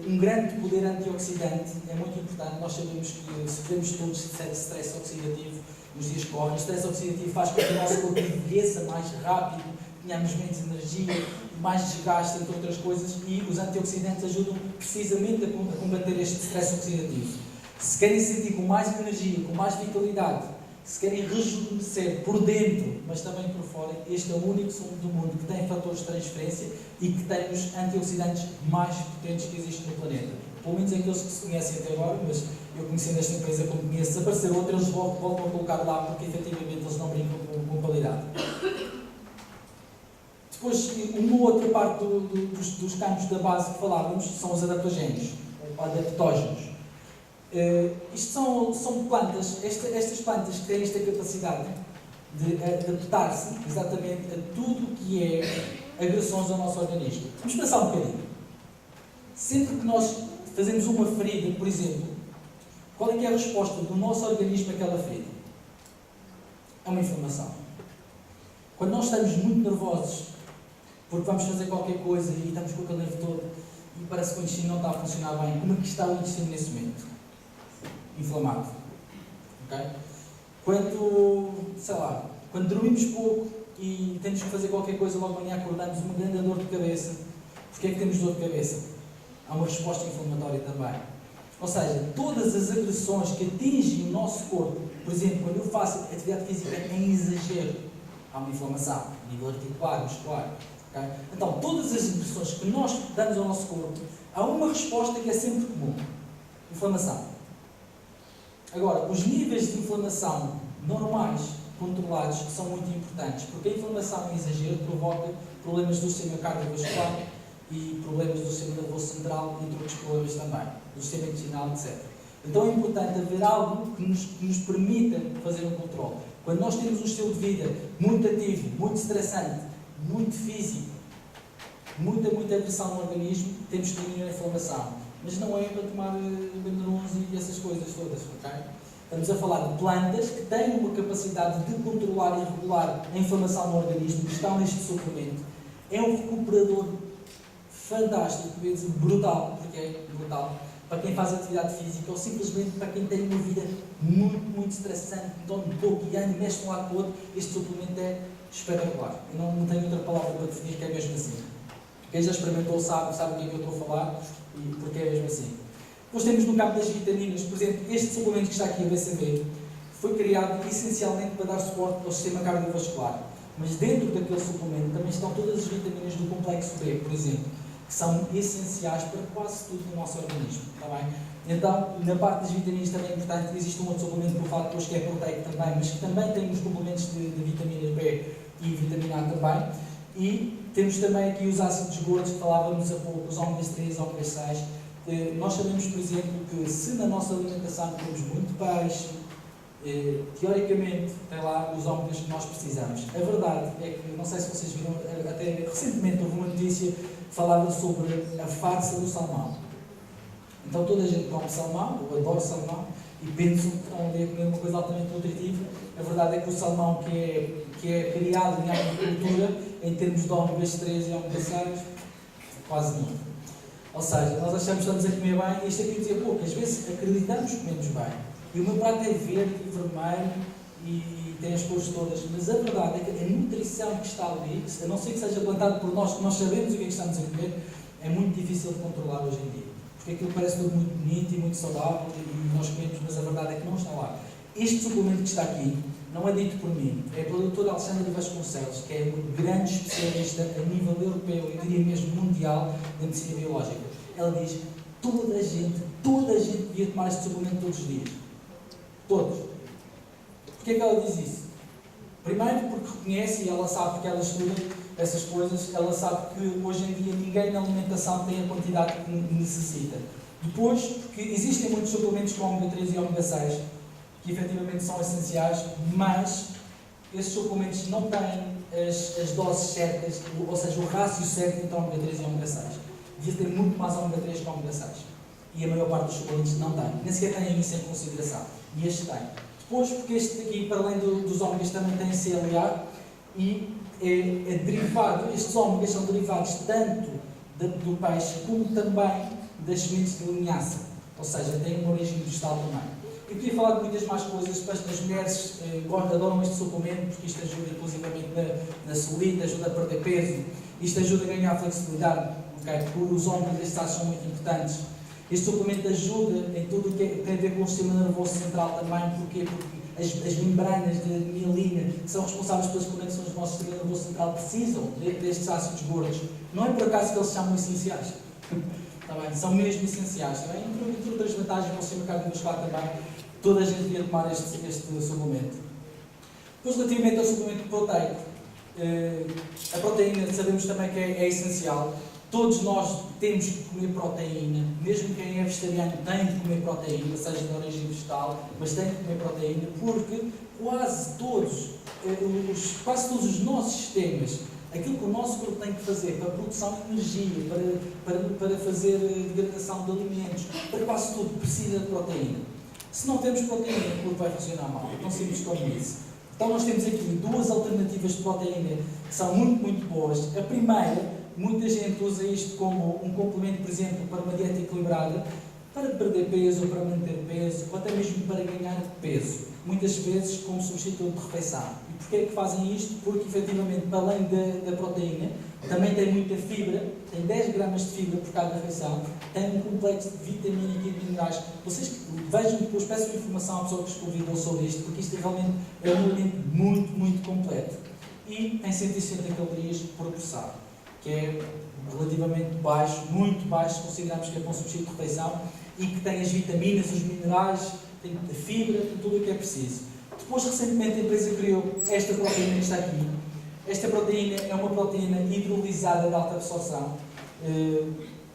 um grande poder antioxidante. É muito importante. Nós sabemos que, se fizermos estudos de stress oxidativo nos dias que correm, o stress oxidativo faz com que o nosso corpo envelheça mais rápido, tenhamos menos energia, mais desgaste, entre outras coisas, e os antioxidantes ajudam precisamente a combater este stress oxidativo. Se querem sentir com mais energia, com mais vitalidade, se querem rejuvenescer por dentro, mas também por fora, este é o único sumo do mundo que tem fatores de transferência e que tem os antioxidantes mais potentes que existem no planeta. Pelo menos aqueles que se conhecem até agora, mas eu conhecendo esta empresa como conheço, se aparecer outro, eles voltam a colocar lá, porque efetivamente eles não brincam com qualidade. Depois, uma outra parte dos campos da base que falávamos são os adaptogénios, ou adaptógenos. Isto são plantas, estas plantas que têm esta capacidade de adaptar-se exatamente a tudo o que é agressões ao nosso organismo. Vamos pensar um bocadinho. Sempre que nós fazemos uma ferida, por exemplo, qual é que é a resposta do nosso organismo àquela ferida? É uma inflamação. Quando nós estamos muito nervosos, porque vamos fazer qualquer coisa e estamos com aquele nervo todo e parece que o intestino não está a funcionar bem, como é que está o intestino nesse momento? Inflamado. Okay? Quando dormimos pouco e temos que fazer qualquer coisa logo amanhã, acordamos uma grande dor de cabeça. Porquê é que temos dor de cabeça? Há uma resposta inflamatória também. Ou seja, todas as agressões que atingem o nosso corpo, por exemplo, quando eu faço atividade física em exagero, há uma inflamação a nível articular, muscular. Okay? Então, todas as agressões que nós damos ao nosso corpo, há uma resposta que é sempre comum: inflamação. Agora, os níveis de inflamação normais, controlados, são muito importantes, porque a inflamação em exagero provoca problemas do sistema cardiovascular e problemas do sistema nervoso central, entre outros problemas também, do sistema intestinal, etc. Então é importante haver algo que nos permita fazer um controle. Quando nós temos um estilo de vida muito ativo, muito estressante, muito físico, muita agressão no organismo, temos que diminuir a inflamação. Mas não é para tomar Benuron e essas coisas todas, ok? Estamos a falar de plantas que têm uma capacidade de controlar e regular a inflamação no organismo, que estão neste suplemento. É um recuperador fantástico, brutal, porque é brutal, para quem faz atividade física ou simplesmente para quem tem uma vida muito estressante, dorme pouco e anda e mexe de um lado para o outro. Este suplemento é espetacular. Eu não tenho outra palavra para definir que é mesmo assim. Quem já experimentou sabe o que é que eu estou a falar e porque é mesmo assim. Depois temos no campo das vitaminas, por exemplo, este suplemento que está aqui, a BCB, foi criado essencialmente para dar suporte ao sistema cardiovascular. Mas dentro daquele suplemento também estão todas as vitaminas do complexo B, por exemplo, que são essenciais para quase tudo no nosso organismo. Está bem? Então, na parte das vitaminas também é importante que existe um outro suplemento que eu falo depois, que é proteico também, mas que também tem os complementos de vitamina B e vitamina A também. E temos também aqui os ácidos gordos que falávamos há pouco, os ômegas 3, ômegas 6. Nós sabemos, por exemplo, que se na nossa alimentação comemos muito peixe, teoricamente tem lá os ômegas que nós precisamos. A verdade é que, não sei se vocês viram, até recentemente houve uma notícia que falava sobre a farsa do salmão. Então toda a gente come salmão, eu adoro salmão, e pensam que estão ali a comer uma coisa altamente nutritiva. A verdade é que o salmão que é criado em agricultura, em termos de ômegas 3 e ômegas 6, quase não. Ou seja, nós achamos que estamos a comer bem, e isto aqui dizia pouco, às vezes acreditamos que comemos bem. E o meu prato é verde e vermelho e tem as cores todas, mas a verdade é que a nutrição que está ali, a não ser que seja plantado por nós, que nós sabemos o que é que estamos a comer, é muito difícil de controlar hoje em dia. Porque aquilo parece tudo muito bonito e muito saudável e nós comemos, mas a verdade é que não está lá. Este suplemento que está aqui não é dito por mim, é pela doutora Alexandra Vasconcelos, que é um grande especialista a nível europeu e diria mesmo mundial da medicina biológica. Ela diz: toda a gente devia tomar este suplemento todos os dias. Todos. Porquê é que ela diz isso? Primeiro porque reconhece, e ela sabe, porque ela estuda essas coisas, ela sabe que hoje em dia ninguém na alimentação tem a quantidade que necessita. Depois, porque existem muitos suplementos com ômega 3 e ômega 6, que efetivamente são essenciais, mas esses suplementos não têm as doses certas, ou seja, o rácio certo entre ômega 3 e ômega 6. Devia ter muito mais ômega 3 que ômega 6. E a maior parte dos suplementos não tem. Nem sequer têm isso em consideração. E este tem. Depois, porque este aqui, para além dos ômegas, também tem CLA e é derivado, estes ômegas são derivados tanto do peixe como também das sementes de linhaça. Ou seja, tem uma origem vegetal também. Eu queria falar de muitas mais coisas, mas as mulheres adoram este suplemento porque isto ajuda inclusivamente na celulite, ajuda a perder peso, isto ajuda a ganhar flexibilidade, okay? Porque os ômegas destes são muito importantes. Este suplemento ajuda em tudo o que tem a ver com o sistema nervoso central também. Porquê? Porque as membranas de mielina, que são responsáveis pelas conexões do nosso sistema nervoso central, precisam destes ácidos gordos. Não é por acaso que eles se chamam essenciais. Está bem? São mesmo essenciais. Está bem? Entre outras vantagens no sistema cardiovascular também, toda a gente devia tomar este suplemento. Depois, relativamente ao suplemento proteico, a proteína sabemos também que é essencial. Todos nós temos que comer proteína, mesmo quem é vegetariano tem de comer proteína, seja de origem vegetal, mas tem de comer proteína, porque quase todos os nossos sistemas, aquilo que o nosso corpo tem que fazer para a produção de energia, para fazer degradação de alimentos, para quase tudo precisa de proteína. Se não temos proteína, o corpo vai funcionar mal, tão simples como isso. Então nós temos aqui duas alternativas de proteína que são muito, muito boas. A primeira, muita gente usa isto como um complemento, por exemplo, para uma dieta equilibrada, para perder peso ou para manter peso, ou até mesmo para ganhar peso. Muitas vezes como substituto de refeição. E porquê é que fazem isto? Porque, efetivamente, para além da proteína, também tem muita fibra, tem 10 gramas de fibra por cada refeição, tem um complexo de vitamina e de minerais. Vocês vejam depois, peçam informação à pessoa que vos convidou sobre isto, porque isto realmente é um alimento muito, muito completo. E tem 160 calorias por porção, que é relativamente baixo, muito baixo, consideramos que é bom substituto de refeição, e que tem as vitaminas, os minerais, tem a fibra, tem tudo o que é preciso. Depois, recentemente, a empresa criou esta proteína que está aqui. Esta proteína é uma proteína hidrolisada de alta absorção.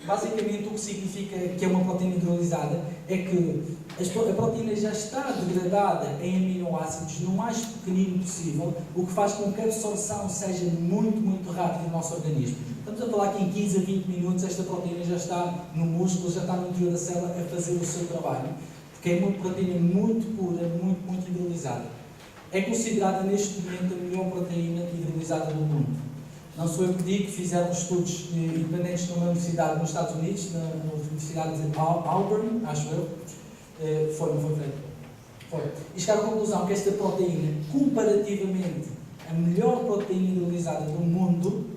Basicamente, o que significa que é uma proteína hidrolisada é que a proteína já está degradada em aminoácidos no mais pequenino possível, o que faz com que a absorção seja muito, muito rápida no nosso organismo. Estamos a falar que em 15 a 20 minutos esta proteína já está no músculo, já está no interior da célula a fazer o seu trabalho, porque é uma proteína muito pura, muito, muito hidrolisada. É considerada neste momento a melhor proteína hidrolisada do mundo. Não sou eu que digo, fizeram estudos independentes numa universidade nos Estados Unidos, na Universidade de Auburn, acho eu. Foi. E chegaram à conclusão que esta proteína, comparativamente a melhor proteína hidrolisada do mundo,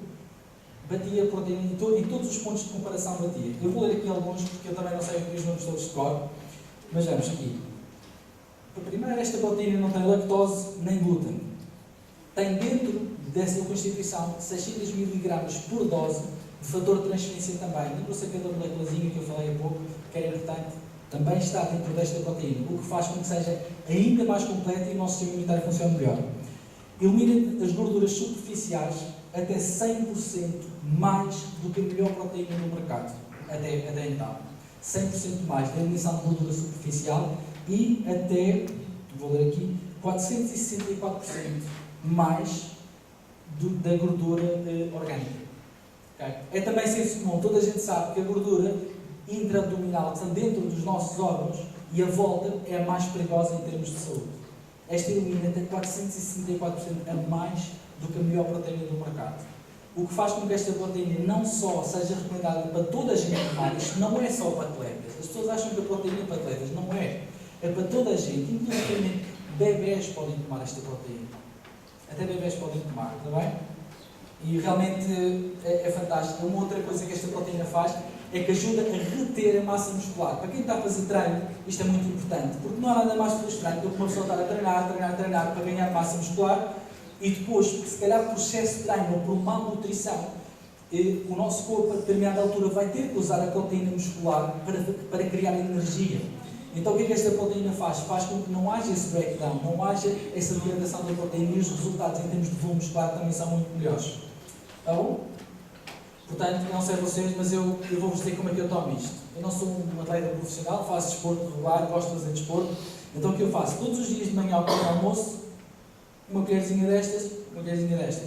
batia a proteína em todos os pontos de comparação batia. Eu vou ler aqui alguns, porque eu também não sei os nomes todos de cor, mas vamos aqui. Primeiro, esta proteína não tem lactose nem glúten. Tem dentro dessa constituição 600 mg por dose de fator de transferência também. Lembra-se aquela moléculazinha que eu falei há pouco, que era importante? Também está dentro desta proteína, o que faz com que seja ainda mais completa e o nosso sistema imunitário funcione melhor. Elimina as gorduras superficiais até 100% mais do que a melhor proteína no mercado, até então. 100% mais da eliminação de gordura superficial e até, vou ler aqui, 464% mais da gordura orgânica. Okay? É também senso comum, toda a gente sabe que a gordura intra-abdominal que está dentro dos nossos órgãos e a volta é a mais perigosa em termos de saúde. Esta elimina até 464% a mais do que a melhor proteína do mercado. O que faz com que esta proteína não só seja recomendada para toda a gente tomar, isto não é só para atletas. As pessoas acham que a proteína é para atletas, não é. É para toda a gente, inclusive bebés podem tomar esta proteína. Até bebés podem tomar, está bem? E realmente é fantástico. Uma outra coisa que esta proteína faz é que ajuda a reter a massa muscular. Para quem está a fazer treino, isto é muito importante, porque não há nada mais frustrante do que uma pessoa estar a treinar para ganhar massa muscular e depois, se calhar por excesso de treino ou por malnutrição, o nosso corpo a determinada altura vai ter que usar a proteína muscular para criar energia. Então o que é que esta proteína faz? Faz com que não haja esse breakdown, não haja essa degradação da proteína e os resultados em termos de volume muscular também são muito melhores. Está bom? Portanto, não sei vocês, mas eu vou-vos dizer como é que eu tomo isto. Eu não sou um atleta profissional, faço desporto regular, gosto de fazer desporto. Então o que eu faço? Todos os dias de manhã ao pequeno almoço, uma colherzinha destas.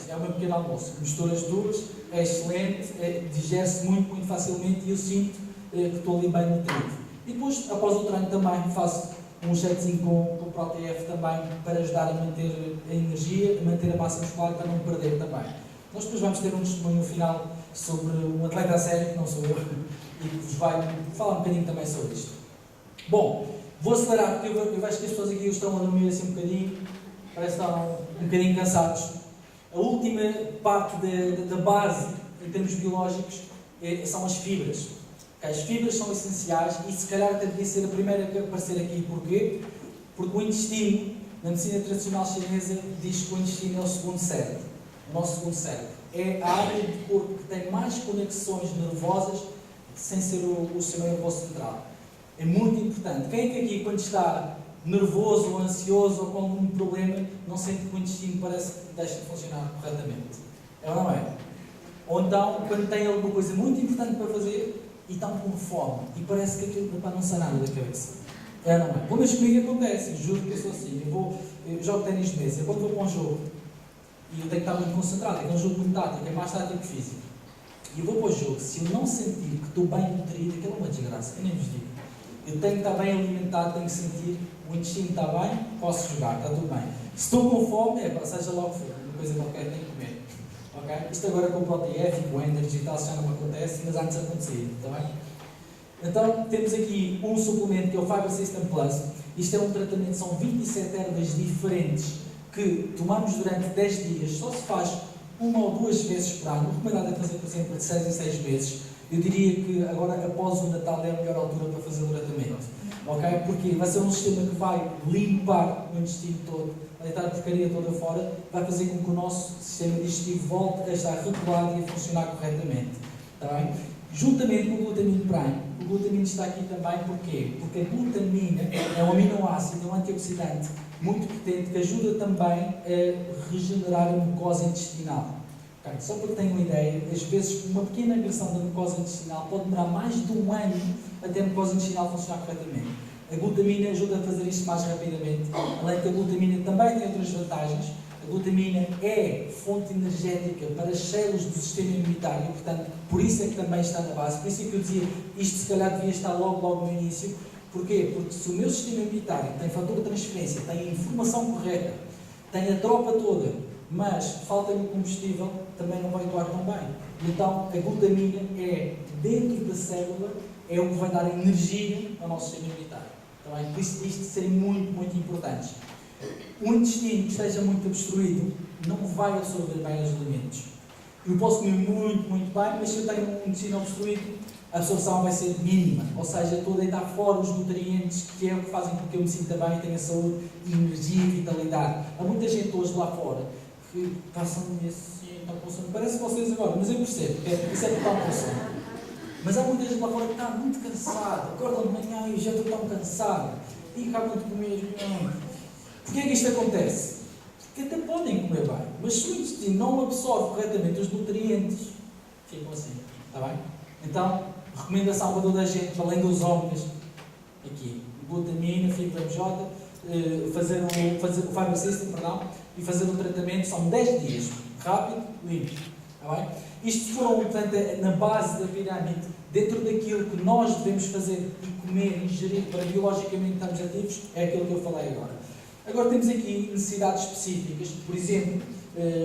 É o meu pequeno almoço. Misturas duas, é excelente, digere-se muito, muito facilmente e eu sinto que estou ali bem nutrido. E depois, após o treino também, faço um shakezinho com o ProTF também para ajudar a manter a energia, a manter a massa muscular para não perder também. Nós depois vamos ter um testemunho no final sobre um atleta a sério, que não sou eu, e que vos vai falar um bocadinho também sobre isto. Bom, vou acelerar porque eu vejo que as pessoas aqui estão a dormir assim um bocadinho, parece que estão um bocadinho cansados. A última parte da base, em termos biológicos, são as fibras. As fibras são essenciais e se calhar até devia ser a primeira a aparecer aqui. Porquê? Porque o intestino, na medicina tradicional chinesa, diz que o intestino é o segundo cérebro. O nosso segundo cérebro. É a área do corpo que tem mais conexões nervosas sem ser o sistema nervoso central. É muito importante. Quem é que aqui, quando está nervoso ou ansioso ou com algum problema, não sente que o intestino parece que deixa de funcionar corretamente? É ou não é? Ou então, quando tem alguma coisa muito importante para fazer e estão com fome e parece que aquilo não sai nada da cabeça. É ou não é? Pelo menos comigo acontece, juro que eu sou assim. Eu jogo ténis de mesa, quando vou para um jogo e eu tenho que estar muito concentrado, é um jogo muito tático, é mais tático que físico. E eu vou para o jogo, se eu não sentir que estou bem nutrido, aquilo é uma desgraça, eu nem vos digo. Eu tenho que estar bem alimentado, tenho que sentir, o intestino está bem, posso jogar, está tudo bem. Se estou com fome, seja logo for, uma coisa qualquer, tenho que comer. Okay? Isto agora com o ProTF e com o Energy e tal, já não me acontece, mas antes acontecia, está bem? Então, temos aqui um suplemento que é o Fiber System Plus. Isto é um tratamento, são 27 ervas diferentes que tomamos durante 10 dias, só se faz uma ou duas vezes por ano. O recomendado é fazer, por exemplo, de 6 em 6 meses. Eu diria que agora, após o Natal, é a melhor altura para fazer o tratamento. Ok? Porque vai ser um sistema que vai limpar o intestino todo, vai deitar a porcaria toda fora, vai fazer com que o nosso sistema digestivo volte a estar regulado e a funcionar corretamente. Está bem? Juntamente com o glutamine prime. O glutamine está aqui também, porquê? Porque a glutamina é um aminoácido, um antioxidante muito potente que ajuda também a regenerar a mucosa intestinal. Okay? Só para que tenham uma ideia, às vezes uma pequena agressão da mucosa intestinal pode demorar mais de um ano até a mucosa intestinal funcionar corretamente. A glutamina ajuda a fazer isto mais rapidamente, além que a glutamina também tem outras vantagens. A glutamina é fonte energética para as células do sistema imunitário, portanto, por isso é que também está na base. Por isso é que eu dizia, isto se calhar devia estar logo no início. Porquê? Porque se o meu sistema imunitário tem fator de transferência, tem a informação correta, tem a tropa toda, mas falta-lhe o combustível, também não vai atuar tão bem. Então, a glutamina é, dentro da célula, é o que vai dar energia ao nosso sistema imunitário. Tá bem? Por isso, isto serem muito, muito importantes. O intestino que esteja muito obstruído não vai absorver bem os alimentos. Eu posso comer muito, muito bem, mas se eu tenho um intestino obstruído, a absorção vai ser mínima, ou seja, estou a deitar fora os nutrientes que é o que fazem com que eu me sinta bem, tenha saúde, energia e vitalidade. Há muita gente hoje lá fora que passam-me assim, estão com sono. Parece vocês agora, mas eu percebo, isso é porque estão com sono. Mas há muita gente lá fora que está muito cansada, acordam de manhã e já estou tão cansado, e acabam de comer. Porquê é que isto acontece? Porque até podem comer bem, mas se o intestino não absorve corretamente os nutrientes, ficam assim, está bem? Então, recomendação para toda a gente, além dos ômegas, aqui, glutamina, fibra MJ, fazer o Fiber System, e fazer um tratamento, são 10 dias, rápido, limpo, está bem? Isto foram, portanto, na base da pirâmide, dentro daquilo que nós devemos fazer e comer, ingerir para biologicamente estarmos ativos, é aquilo que eu falei agora. Agora temos aqui necessidades específicas, por exemplo,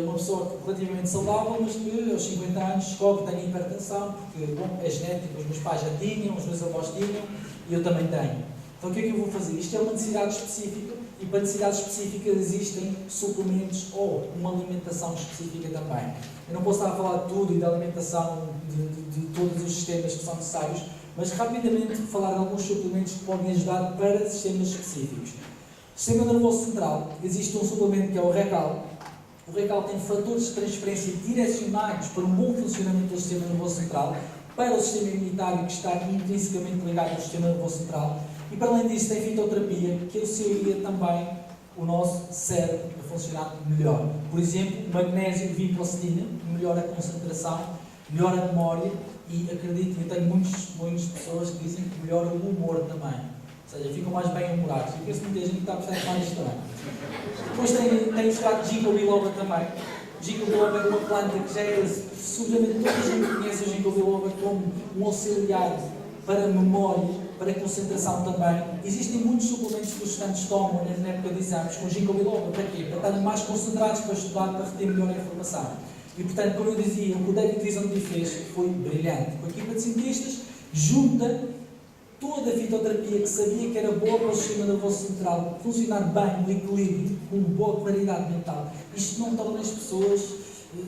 uma pessoa relativamente saudável, mas que aos 50 anos descobre que tem hipertensão, porque bom, é genético, os meus pais já tinham, os meus avós tinham, e eu também tenho. Então o que é que eu vou fazer? Isto é uma necessidade específica, e para necessidades específicas existem suplementos ou uma alimentação específica também. Eu não posso estar a falar de tudo e da alimentação de todos os sistemas que são necessários, mas rapidamente falar de alguns suplementos que podem ajudar para sistemas específicos. Sistema nervoso central, existe um suplemento que é o Recal. O Recal tem fatores de transferência direcionados para um bom funcionamento do sistema nervoso central, para o sistema imunitário que está intrinsecamente ligado ao sistema nervoso central, e para além disso tem fitoterapia que auxilia também o nosso cérebro a funcionar melhor. Por exemplo, magnésio e vinpocedina melhora a concentração, melhora a memória e acredito, eu tenho muitas pessoas que dizem que melhora o humor também. Ou seja, ficam mais bem-humorados. E penso que muita gente está a gostar de mais isto também. Depois tem o extrato de ginkgo biloba também. Ginkgo biloba é uma planta que já é, seguramente toda a gente conhece o ginkgo biloba como um auxiliar para a memória, para a concentração também. Existem muitos suplementos que os estudantes tomam na época de exames com ginkgo biloba. Para quê? Para estarem mais concentrados para estudar, para reter melhor a informação. E portanto, como eu dizia, o que o David Rizzoli fez foi brilhante. Com a equipa de cientistas, junta toda a fitoterapia que sabia que era boa para o sistema nervoso central funcionar bem, no equilíbrio, com boa claridade mental. Isto não torna as pessoas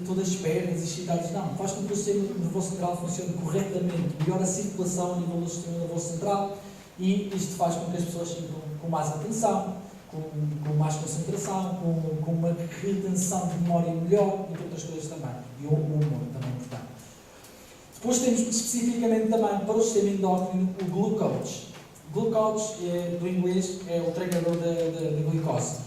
todas espertas e excitadas, não. Faz com que o sistema nervoso central funcione corretamente, melhora a circulação a nível do sistema nervoso central e isto faz com que as pessoas sintam com mais atenção, com mais concentração, com uma retenção de memória melhor, entre outras coisas também. E o humor também é importante. Depois temos especificamente também para o sistema endócrino o glucose. Glucose, do inglês, é o treinador da glicose.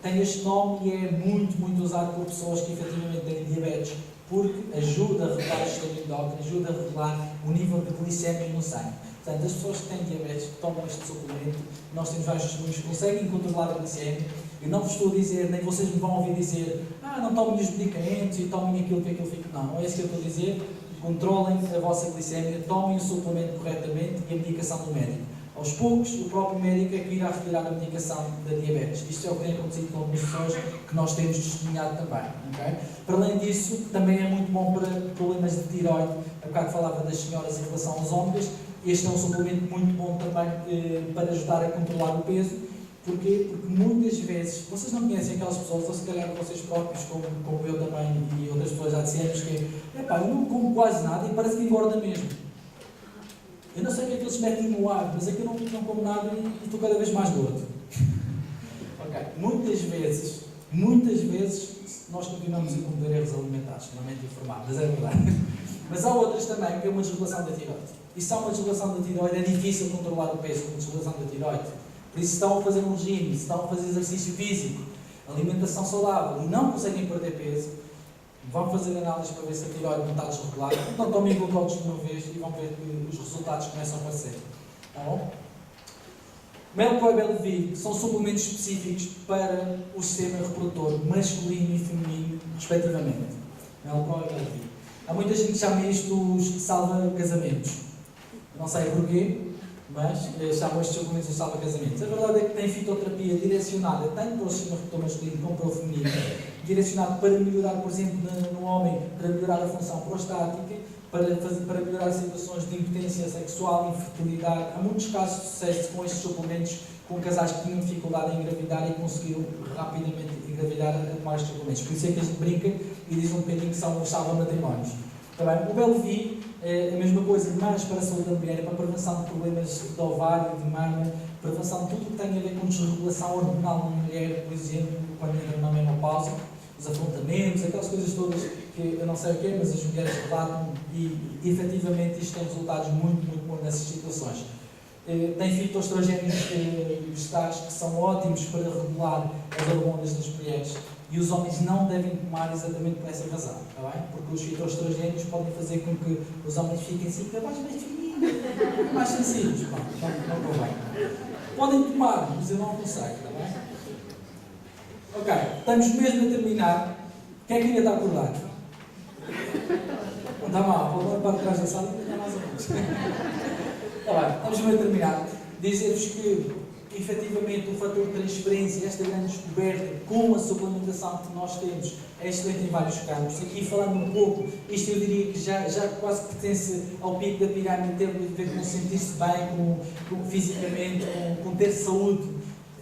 Tem este nome e é muito usado por pessoas que efetivamente têm diabetes, porque ajuda a regular o sistema endócrino, ajuda a regular o nível de glicemia no sangue. Portanto, as pessoas que têm diabetes, que tomam este suplemento, nós temos vários testemunhos que conseguem controlar a glicemia. Eu não vos estou a dizer, nem vocês me vão ouvir dizer, não tomem os medicamentos e tomem aquilo que fica. Não é isso que eu estou a dizer. Controlem a vossa glicemia, tomem o suplemento corretamente e a medicação do médico. Aos poucos, o próprio médico é que irá retirar a medicação da diabetes. Isto é o que tem acontecido com algumas pessoas que nós temos testemunhado também. Okay? Para além disso, também é muito bom para problemas de tiroide. Há bocado falava das senhoras em relação aos homens. Este é um suplemento muito bom também para ajudar a controlar o peso. Porquê? Porque muitas vezes, vocês não conhecem aquelas pessoas, ou se calhar vocês próprios, como eu também e outras pessoas já dissemos, que eu não como quase nada e parece que engorda mesmo. Eu não sei o que é que eles metem no ar, mas é que eu não como nada e estou cada vez mais gordo. Ok. Muitas vezes nós continuamos a cometer erros alimentares, normalmente informados, mas é verdade. Mas há outras também, que é uma desregulação da tiroide. E se há uma desregulação da tiroide, é difícil controlar o peso com uma desregulação da tiroide. Por isso, se estão a fazer um regime, se estão a fazer exercício físico, alimentação saudável e não conseguem perder peso, vão fazer análises para ver se a tiroide não está desregulada. Então tomem glucose de uma vez e vão ver que os resultados começam a aparecer. Tá bom? Melpro e Belvie são suplementos específicos para o sistema reprodutor masculino e feminino, respectivamente. Melpro e Belvie. Há muita gente que chama isto os salva-casamentos. Não sei porquê, mas chamam estes suplementos de salva-casamentos. A verdade é que tem fitoterapia direcionada tanto para o sistema reprodutor masculino como para o feminino, direcionado para melhorar, por exemplo, no homem, para melhorar a função prostática, para melhorar situações de impotência sexual, infertilidade. Há muitos casos de sucesso com estes suplementos, com casais que tinham dificuldade em engravidar e conseguiram rapidamente engravidar a tomar estes suplementos. Por isso é que a gente brinca e diz um bocadinho que são os salva-matrimónios. Também, o Belvie é a mesma coisa, mas para a saúde da mulher, para a prevenção de problemas de ovário, de mama, prevenção de tudo o que tem a ver com desregulação hormonal na mulher, por exemplo, quando entra na menopausa, os afrontamentos, aquelas coisas todas que eu não sei o que é, mas as mulheres relatam e efetivamente isto tem resultados muito bons nessas situações. Tem fitoestrogénios vegetais que são ótimos para regular as hormonas das mulheres e os homens não devem tomar exatamente por essa razão, está bem? Porque os fitoestrogénios podem fazer com que os homens fiquem assim, mais fininhos, mais sensíveis, não convém. Podem tomar, mas eu não aconselho, está bem? Ok, estamos mesmo a terminar. Quem é que ainda está acordado? Não está mal, vou para trás da sala e ainda mais ou menos. Está bem, estamos mesmo a terminar. Dizer-vos que, efetivamente, o fator de transferência, esta grande descoberta com a suplementação que nós temos, é excelente em vários campos. Aqui, falando um pouco, isto eu diria que já quase pertence ao pico da pirâmide, em termos de ver com sentir-se bem, com fisicamente, com ter saúde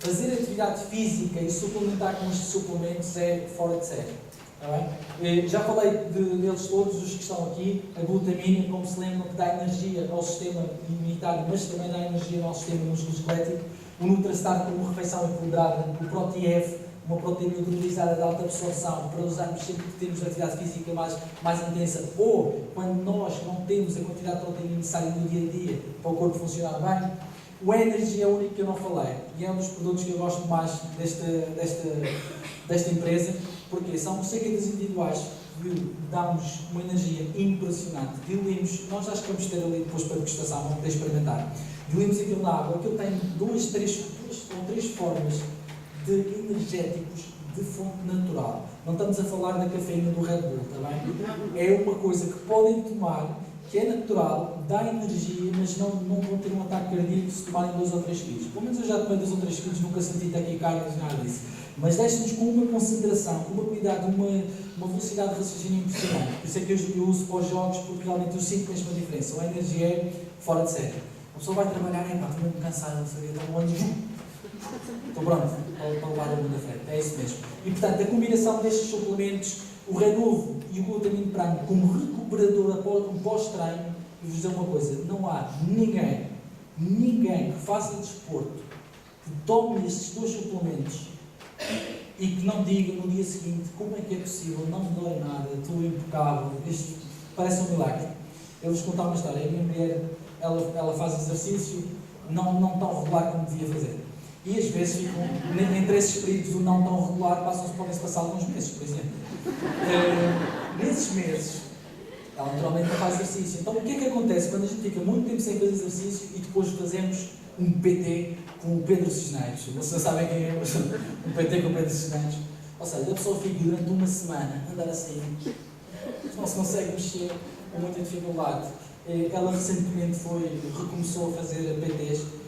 fazer atividade física e suplementar com estes suplementos é fora de série. Está bem? Já falei deles todos, os que estão aqui. A glutamina, como se lembram, que dá energia ao sistema imunitário, mas também dá energia ao sistema musculoesquelético. O Nutrastar como refeição empoderada, o ProTF, uma proteína hidrolisada de alta absorção, para usarmos sempre que temos atividade física mais intensa, ou quando nós não temos a quantidade de proteína necessária no dia a dia para o corpo funcionar bem. O Energy é o único que eu não falei, e é um dos produtos que eu gosto mais desta empresa, porque são secas individuais que dão-nos uma energia impressionante. Diluímos, nós acho que vamos ter ali depois para degustação, vamos poder experimentar. Diluímos aquilo na água, aquilo tem duas ou três formas de energéticos de fonte natural. Não estamos a falar da cafeína do Red Bull, está bem? É uma coisa que podem tomar, que é natural, dá energia, mas não vão ter um ataque cardíaco se tomarem 2 ou 3 quilos. Pelo menos eu já tomei 2 ou 3 quilos, nunca senti taquicardias, nada disso. Mas deixa-nos com uma concentração, com uma cuidado, uma velocidade de raciocínio impressionante. Por isso é que eu uso para os jogos, porque realmente eu sinto mesmo a diferença. A energia é fora de série. A pessoa vai trabalhar, estou mesmo cansado, não sei, estou um estou pronto para levar a mundo à frente. É isso mesmo. E portanto, a combinação destes suplementos, o Renovo e o Glutamine Prime, como recuperador após um pós-treino, e vos dizer uma coisa: não há ninguém que faça desporto, que tome estes 2 suplementos e que não diga no dia seguinte como é que é possível, não me dói nada, estou impecável, isto parece um milagre. Eu vos contar uma história. A minha mulher, ela faz exercício não tão regular como devia fazer. E às vezes ficam, entre esses períodos do não tão regular, podem-se passar alguns meses, por exemplo. Nesses meses, ela naturalmente não faz exercício. Então o que é que acontece quando a gente fica muito tempo sem fazer exercício e depois fazemos um PT com o Pedro Cisneiros? Vocês sabem quem é um PT com o Pedro Cisneiros? Ou seja, a pessoa fica durante uma semana a andar assim, não se consegue mexer, com muita dificuldade. Ela recentemente recomeçou a fazer PTs.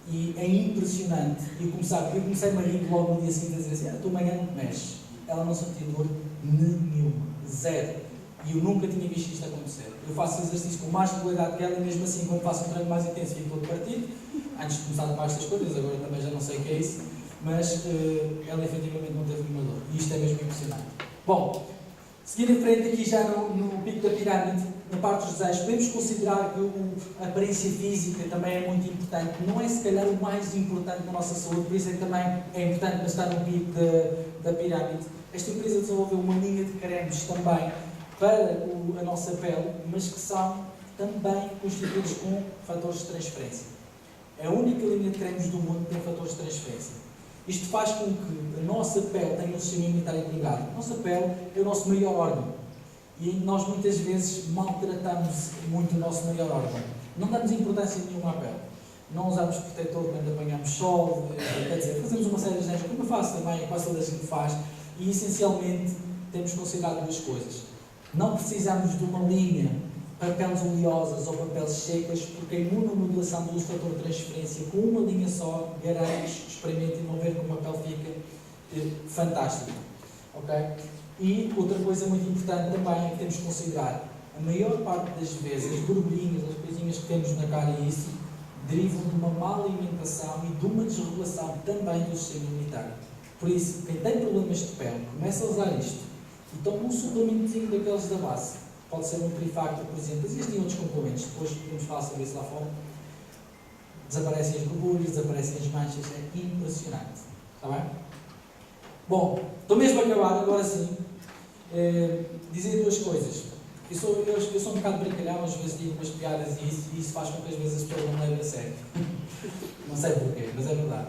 E é impressionante. Eu comecei-me a rir logo no dia seguinte a dizer assim: tu amanhã não te mexes. Ela não sentiu dor nenhuma, zero. E eu nunca tinha visto isto acontecer. Eu faço exercício com mais regularidade que ela, e mesmo assim, quando faço um treino mais intenso, fico todo partido. Antes de começar a tomar estas coisas, agora também já não sei o que é isso, mas ela efetivamente não teve nenhuma dor. E isto é mesmo impressionante. Bom, seguindo em frente aqui já no pico da pirâmide, na parte dos desejos, podemos considerar que a aparência física também é muito importante. Não é se calhar o mais importante na nossa saúde, por isso é que também é importante estar no pico da pirâmide. Esta empresa desenvolveu uma linha de cremes também para a nossa pele, mas que são também constituídos com fatores de transferência. É a única linha de cremes do mundo que tem fatores de transferência. Isto faz com que a nossa pele tenha um sistema imunitário equilibrado. A nossa pele é o nosso maior órgão. E nós muitas vezes maltratamos muito o nosso maior órgão. Não damos importância nenhuma à pele. Não usamos protetor quando apanhamos sol, quer dizer, fazemos uma série de genes, como eu faço também, quase toda a gente faz, e essencialmente temos considerado 2 coisas. Não precisamos de uma linha para peles oleosas ou para peles secas, porque a imunomodulação do fator de transferência com uma linha só garante, experimentem, vão ver como a pele fica fantástica. Ok? E outra coisa muito importante também é que temos que considerar: a maior parte das vezes, as borbulhinhas, as coisinhas que temos na cara e isso, derivam de uma má alimentação e de uma desregulação também do sistema imunitário. Por isso, quem tem problemas de pele, começa a usar isto e toma um suplementozinho daqueles da base. Pode ser um trifactor, por exemplo. Existem outros complementos, depois podemos falar sobre isso lá fora. Desaparecem as borbulhas, desaparecem as manchas, é impressionante. Está bem? Bom, estou mesmo a acabar, agora sim. Dizer 2 coisas. Eu sou um bocado brincalhão, às vezes digo umas piadas e isso faz com que às vezes as pessoas não me levem a sério. Não sei porquê, mas é verdade.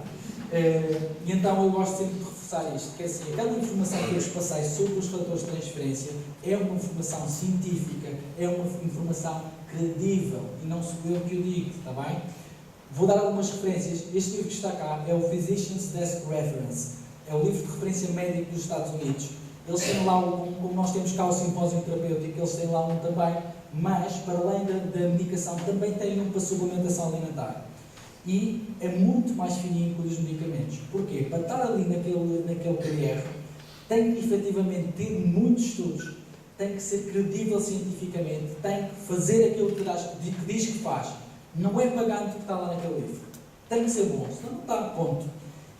E então eu gosto sempre de reforçar isto, que é assim: aquela informação que eu vos passei sobre os fatores de transferência é uma informação científica, é uma informação credível, e não sou eu que o digo, está bem? Vou dar algumas referências. Este livro que está cá é o Physician's Desk Reference, é o livro de referência médico dos Estados Unidos. Eles têm lá, como nós temos cá o simpósio terapêutico, eles têm lá um também, mas para além da medicação também têm um para suplementação alimentar. E é muito mais fininho que os medicamentos. Porquê? Para estar ali naquele PDF, tem que efetivamente ter muitos estudos, tem que ser credível cientificamente, tem que fazer aquilo que diz que faz. Não é pagando o que está lá naquele livro. Tem que ser bom, senão não está, ponto.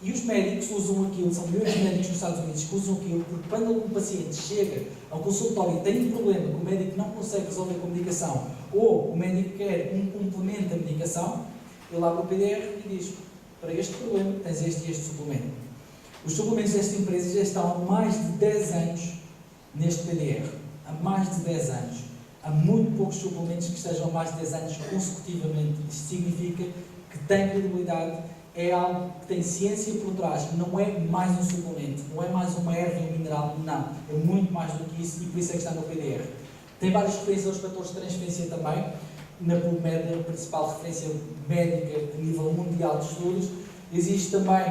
E os médicos usam aquilo, são milhões de médicos nos Estados Unidos que usam aquilo, porque quando algum paciente chega ao consultório e tem um problema que o médico não consegue resolver com a medicação, ou o médico quer um complemento da medicação, ele abre o PDR e diz: para este problema tens este e este suplemento. Os suplementos desta empresa já estão há mais de 10 anos neste PDR. Há mais de 10 anos. Há muito poucos suplementos que estejam há mais de 10 anos consecutivamente. Isto significa que tem credibilidade, é algo que tem ciência por trás, não é mais um suplemento, não é mais uma erva e um mineral, não. É muito mais do que isso e por isso é que está no PDR. Tem várias referências aos fatores de transferência também. Na PubMed, a principal referência médica a nível mundial de estudos. Existe também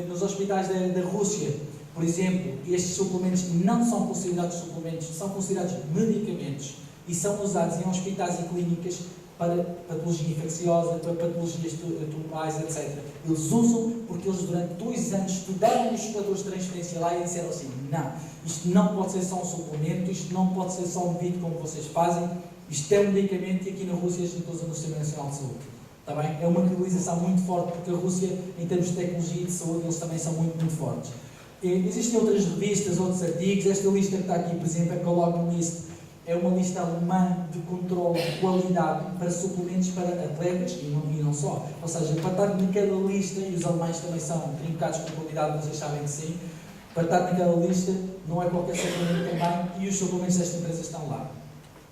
nos hospitais da Rússia, por exemplo, estes suplementos não são considerados suplementos, são considerados medicamentos e são usados em hospitais e clínicas para patologia infecciosa, para patologias tumorais, etc. Eles usam porque eles durante 2 anos estudaram os fatores de transferência lá e disseram assim: não, isto não pode ser só um suplemento, isto não pode ser só um vídeo como vocês fazem, isto é um medicamento e aqui na Rússia a gente usa no Sistema Nacional de Saúde. Está bem? É uma credibilização muito forte porque a Rússia, em termos de tecnologia e de saúde, eles também são muito, muito fortes. Existem outras revistas, outros artigos. Esta lista que está aqui, por exemplo, é Cologne List. É uma lista alemã de controle de qualidade para suplementos para atletas e não só. Ou seja, para estar naquela lista, e os alemães também são trincados com qualidade, vocês sabem que sim, para estar naquela lista não é qualquer suplemento também, e os suplementos desta empresa estão lá.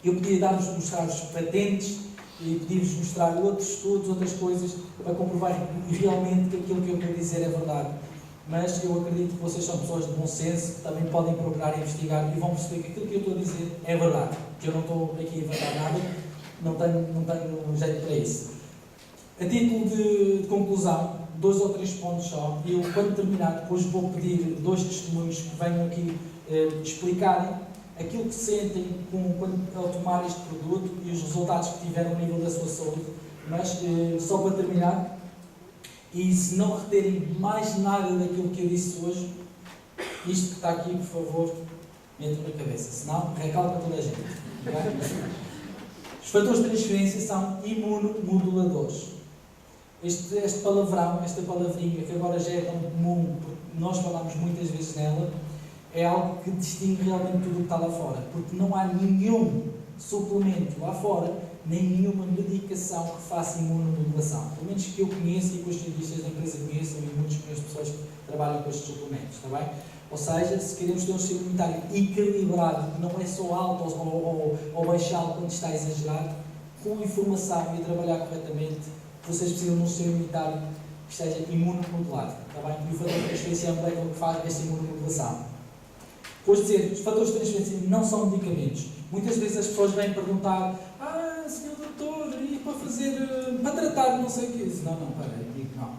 Eu podia mostrar-vos patentes e pedir-vos mostrar outros estudos, outras coisas, para comprovar realmente que aquilo que eu estou a dizer é verdade. Mas eu acredito que vocês são pessoas de bom senso, que também podem procurar e investigar e vão perceber que aquilo que eu estou a dizer é verdade, que eu não estou aqui a inventar nada, não tenho jeito para isso. A título de conclusão, 2 ou 3 pontos só. Eu, quando terminar, depois vou pedir 2 testemunhos que venham aqui explicarem aquilo que sentem ao tomar este produto e os resultados que tiveram no nível da sua saúde. Mas, só para terminar, e se não reterem mais nada daquilo que eu disse hoje, isto que está aqui, por favor, entre na cabeça. Senão, recalca toda a gente. Okay? Os fatores de transferência são imunomoduladores. Este palavrão, esta palavrinha, que agora já é tão comum, porque nós falamos muitas vezes nela, é algo que distingue realmente tudo o que está lá fora. Porque não há nenhum suplemento lá fora, nem nenhuma medicação que faça imunomodulação. Pelo menos que eu conheço e que os cientistas da empresa conheçam e muitos conheço pessoas que trabalham com estes suplementos, está bem? Ou seja, se queremos ter um sistema imunitário equilibrado, que não é só alto ou baixado quando está exagerado, com informação e a trabalhar corretamente, vocês precisam de um sistema imunitário que esteja imunomodulado, está bem? E o fator de transferência é um molécula que faz esta imunomodulação. Depois de dizer, os fatores de transferência não são medicamentos. Muitas vezes as pessoas vêm perguntar: senhor doutor, e para tratar não sei o que é isso? Não, peraí, não.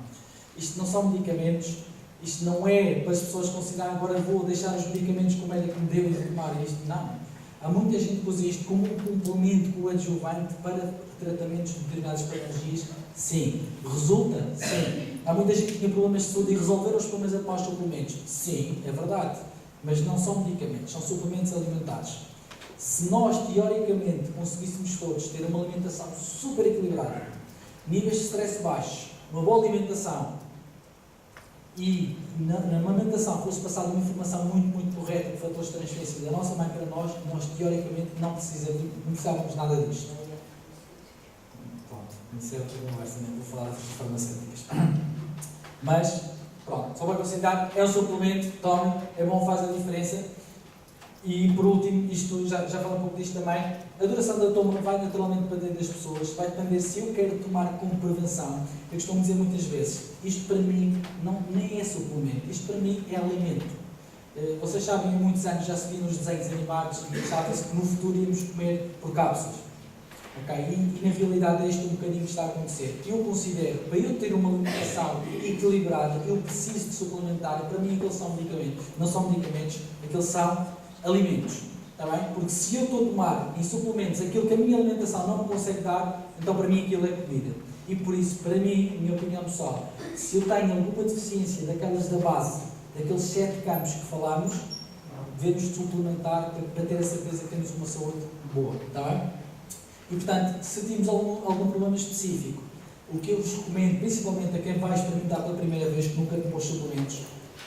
Isto não são medicamentos, isto não é para as pessoas considerarem agora vou deixar os medicamentos que o médico me deu e tomar isto. Não. Há muita gente que usa isto como um complemento coadjuvante para tratamentos de determinadas patologias. Sim. Resulta? Sim. Há muita gente que tinha problemas de saúde e resolveram os problemas após suplementos. Sim, é verdade. Mas não são medicamentos, são suplementos alimentares. Se nós, teoricamente, conseguíssemos todos ter uma alimentação super equilibrada, níveis de stress baixos, uma boa alimentação e na alimentação fosse passada uma informação muito, muito correta de fatores de transferência da nossa mãe para nós teoricamente não precisávamos nada disto. Pronto, isso é outra conversa, nem vou falar das farmacêuticas. Mas, pronto, só para considerar, é um suplemento, tomem, é bom, faz a diferença. E por último, isto já falo um pouco disto também, a duração da toma vai naturalmente depender das pessoas, vai depender se eu quero tomar como prevenção. Eu costumo dizer muitas vezes, isto para mim nem é suplemento, isto para mim é alimento. Vocês sabem, há muitos anos já se viam nos desenhos animados e achava-se que no futuro íamos comer por cápsulas. Okay? E na realidade é isto um bocadinho que está a acontecer. Eu considero, para eu ter uma alimentação equilibrada, eu preciso de suplementar, para mim aqueles são medicamentos. Não são medicamentos, aqueles são alimentos, está bem? Porque se eu estou a tomar em suplementos aquilo que a minha alimentação não me consegue dar, então para mim aquilo é comida. E por isso, para mim, minha opinião pessoal, se eu tenho alguma deficiência daquelas da base, daqueles 7 campos que falámos, devemos suplementar para ter a certeza que temos uma saúde boa, está bem? E portanto, se sentimos algum problema específico, O que eu vos recomendo, principalmente a quem vai experimentar pela primeira vez, que nunca tomou suplementos,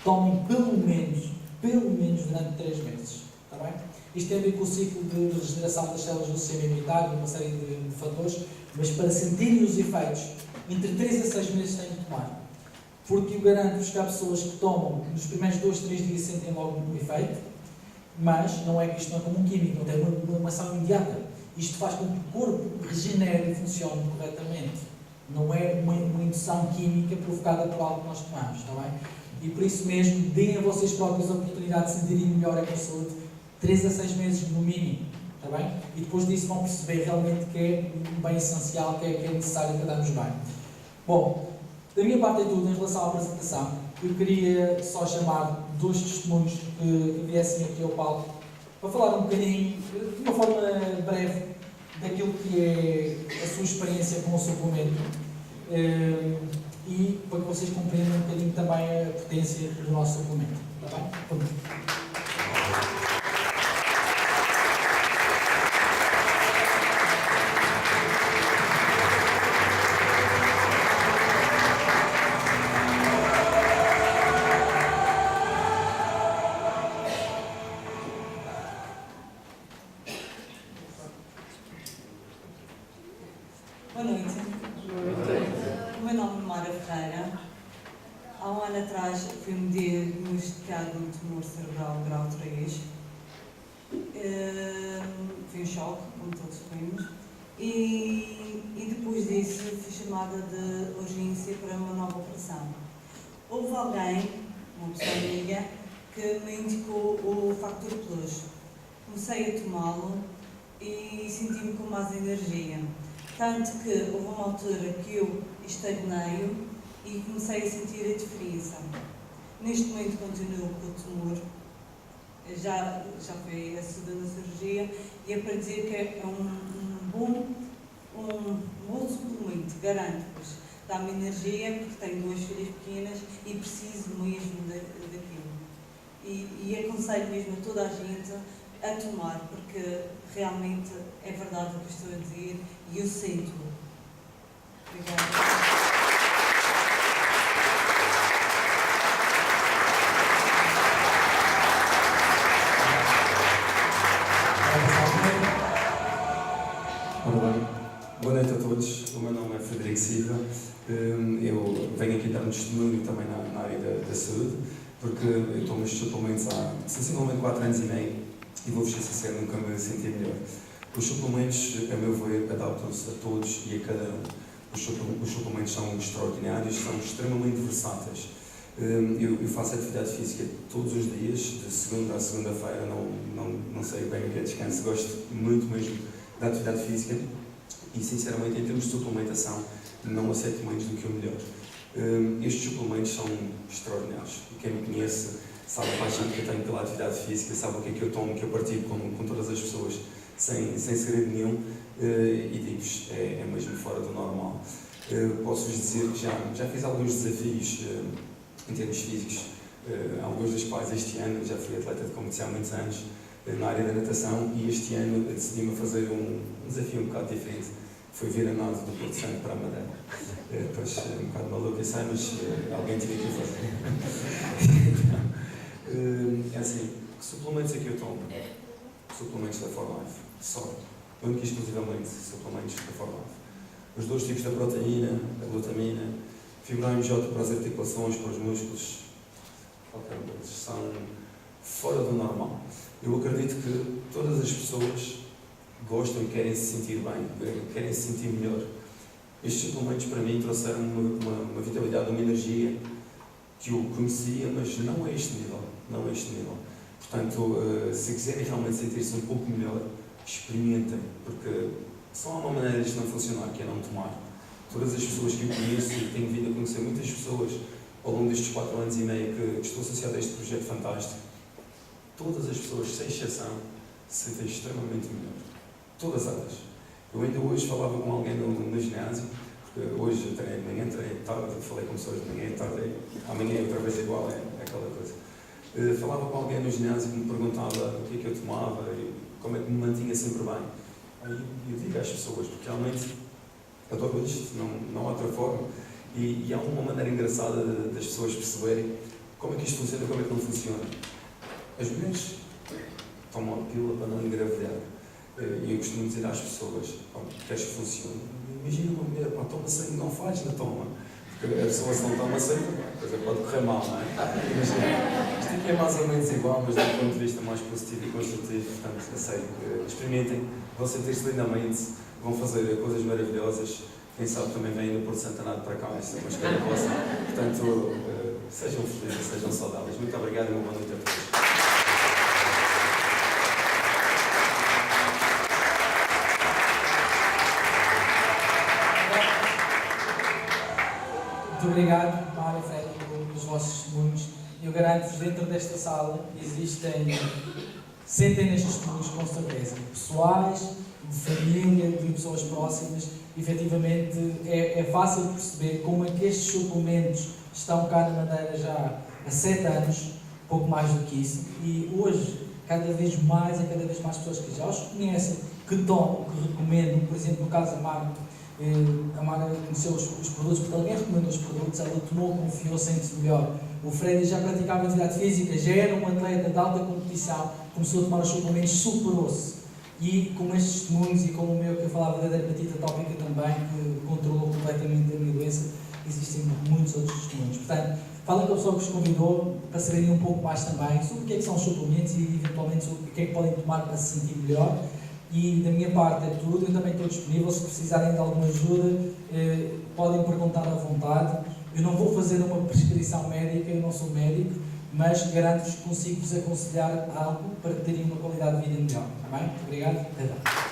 tomem pelo menos durante 3 meses. Está bem? Isto tem a ver com o ciclo de regeneração das células do sistema imunitário, uma série de fatores, mas para sentirem os efeitos, entre 3 a 6 meses têm que tomar. Porque eu garanto-vos que há pessoas que tomam, nos primeiros 2, 3 dias sentem logo um efeito, mas não é que isto não é como um químico, não tem uma ação imediata. Isto faz com que o corpo regenere e funcione corretamente. Não é uma indução química provocada por algo que nós tomamos, está bem? E por isso mesmo, deem a vocês próprios a oportunidade de sentirem melhor a vossa saúde, 3 a 6 meses no mínimo, está bem? E depois disso vão perceber realmente que é um bem essencial, que é necessário para darmos bem. Bom, da minha parte é tudo em relação à apresentação. Eu queria só chamar 2 testemunhos que viessem aqui ao palco para falar um bocadinho, de uma forma breve, daquilo que é a sua experiência com o suplemento e para que vocês compreendam um bocadinho também a potência do nosso suplemento. Está bem? Vamos. Boa noite. O meu nome é Mara Ferreira. Há um ano atrás fui-me diagnosticado um tumor cerebral grau 3. Foi um choque, como todos fomos. E depois disso fui chamada de urgência para uma nova operação. Houve alguém, uma pessoa amiga, que me indicou o Factor Plus. Comecei a tomá-lo e senti-me com mais energia. Tanto que houve uma altura que eu estagnei e comecei a sentir a diferença. Neste momento continuo com o tumor, já foi a segunda cirurgia, e é para dizer que é um bom suplemento, garanto-vos. Dá-me energia, porque tenho 2 filhas pequenas e preciso mesmo daquilo. E aconselho mesmo a toda a gente a tomar, porque realmente é verdade o que estou a dizer e eu sinto. Obrigada. Boa noite a todos, o meu nome é Frederico Silva. Eu venho aqui dar um testemunho também na área da saúde, porque eu tomo estes suplementos há sensivelmente 4 anos e meio e vou-vos ser sincero, nunca me senti melhor. Os suplementos, a meu ver, adaptam-se a todos e a cada um. Os suplementos são extraordinários, são extremamente versáteis. Eu faço atividade física todos os dias, de segunda a segunda-feira, não sei bem o que é descanso, gosto muito mesmo da atividade física e, sinceramente, em termos de suplementação, não aceito menos do que o melhor. Estes suplementos são extraordinários e quem me conhece sabe a paixão que eu tenho pela atividade física, sabe o que é que eu tomo, que eu partilho com todas as pessoas sem segredo nenhum e digo-vos, é mesmo fora do normal. Posso-vos dizer que já fiz alguns desafios em termos físicos, alguns dos quais este ano, já fui atleta de competição há muitos anos na área da natação e este ano decidi-me fazer um desafio um bocado diferente, foi vir a nado do Porto Santo para a Madeira. Pois, um bocado maluco, eu sei, mas alguém tinha que fazer. É assim, que suplementos é que eu tomo? Suplementos da ForLife, só. Única e exclusivamente suplementos da ForLife. Os 2 tipos da proteína, a glutamina, fibra MJ para as articulações, para os músculos, qualquer coisa, são fora do normal. Eu acredito que todas as pessoas gostam e querem se sentir bem, querem se sentir melhor. Estes suplementos para mim trouxeram uma vitalidade, uma energia que eu conhecia, mas não a este nível. Não a este nível. Portanto, se quiserem realmente sentir-se um pouco melhor, experimentem, porque só há uma maneira disto não funcionar, que é não tomar. Todas as pessoas que eu conheço, e tenho vindo a conhecer muitas pessoas ao longo destes 4 anos e meio que estou associado a este projeto fantástico, todas as pessoas, sem exceção, se sentem extremamente melhor. Todas elas. Eu ainda hoje falava com alguém no ginásio, porque hoje eu treinei de manhã, treinei de tarde, falei com pessoas de manhã, de tarde, amanhã outra vez igual, é aquela coisa. Falava com alguém no ginásio que me perguntava o que é que eu tomava e como é que me mantinha sempre bem. Aí eu digo às pessoas, porque realmente adoro isto, não há outra forma. E há uma maneira engraçada das pessoas perceberem como é que isto funciona e como é que não funciona. As mulheres tomam a pílula para não engravidar. E eu costumo dizer às pessoas, queres que funcione? Imagina uma mulher, toma sangue, não faz, não toma. Porque a pessoa se não toma sangue, a coisa pode correr mal, não é? Imagina, isto aqui é mais ou menos igual, mas de um ponto de vista mais positivo e construtivo. Portanto, a sério, experimentem, vão sentir-se lindamente, vão fazer coisas maravilhosas. Quem sabe também vem no Porto Santanado para cá, isto é uma escola vossa. Portanto, sejam felizes, sejam saudáveis. Muito obrigado e uma boa noite a todos. Muito obrigado, Mário e Fred, pelos vossos testemunhos. Eu garanto-vos, dentro desta sala existem centenas de testemunhos, com certeza, pessoais, de família, de pessoas próximas. Efetivamente, é fácil perceber como é que estes suplementos estão cá na Madeira já há 7 anos, pouco mais do que isso, e hoje, cada vez mais pessoas que já os conhecem, que tomam, que recomendam. Por exemplo, no caso da Mara, a Mara conheceu os produtos, porque alguém recomendou os produtos, ela tomou, confiou, sente-se melhor. O Fred já praticava atividade física, já era um atleta de alta competição, começou a tomar os suplementos, superou-se. E com estes testemunhos, e como o meu, que eu falava da dermatite atópica também, que controlou completamente a minha doença, existem muitos outros testemunhos. Portanto, falem com a pessoa que os convidou para saberem um pouco mais também sobre o que é que são os suplementos e, eventualmente, sobre o que é que podem tomar para se sentir melhor. E da minha parte é tudo. Eu também estou disponível. Se precisarem de alguma ajuda, podem perguntar à vontade. Eu não vou fazer uma prescrição médica, eu não sou médico, mas garanto-vos que consigo-vos aconselhar algo para terem uma qualidade de vida melhor. Está bem? Obrigado. Até já.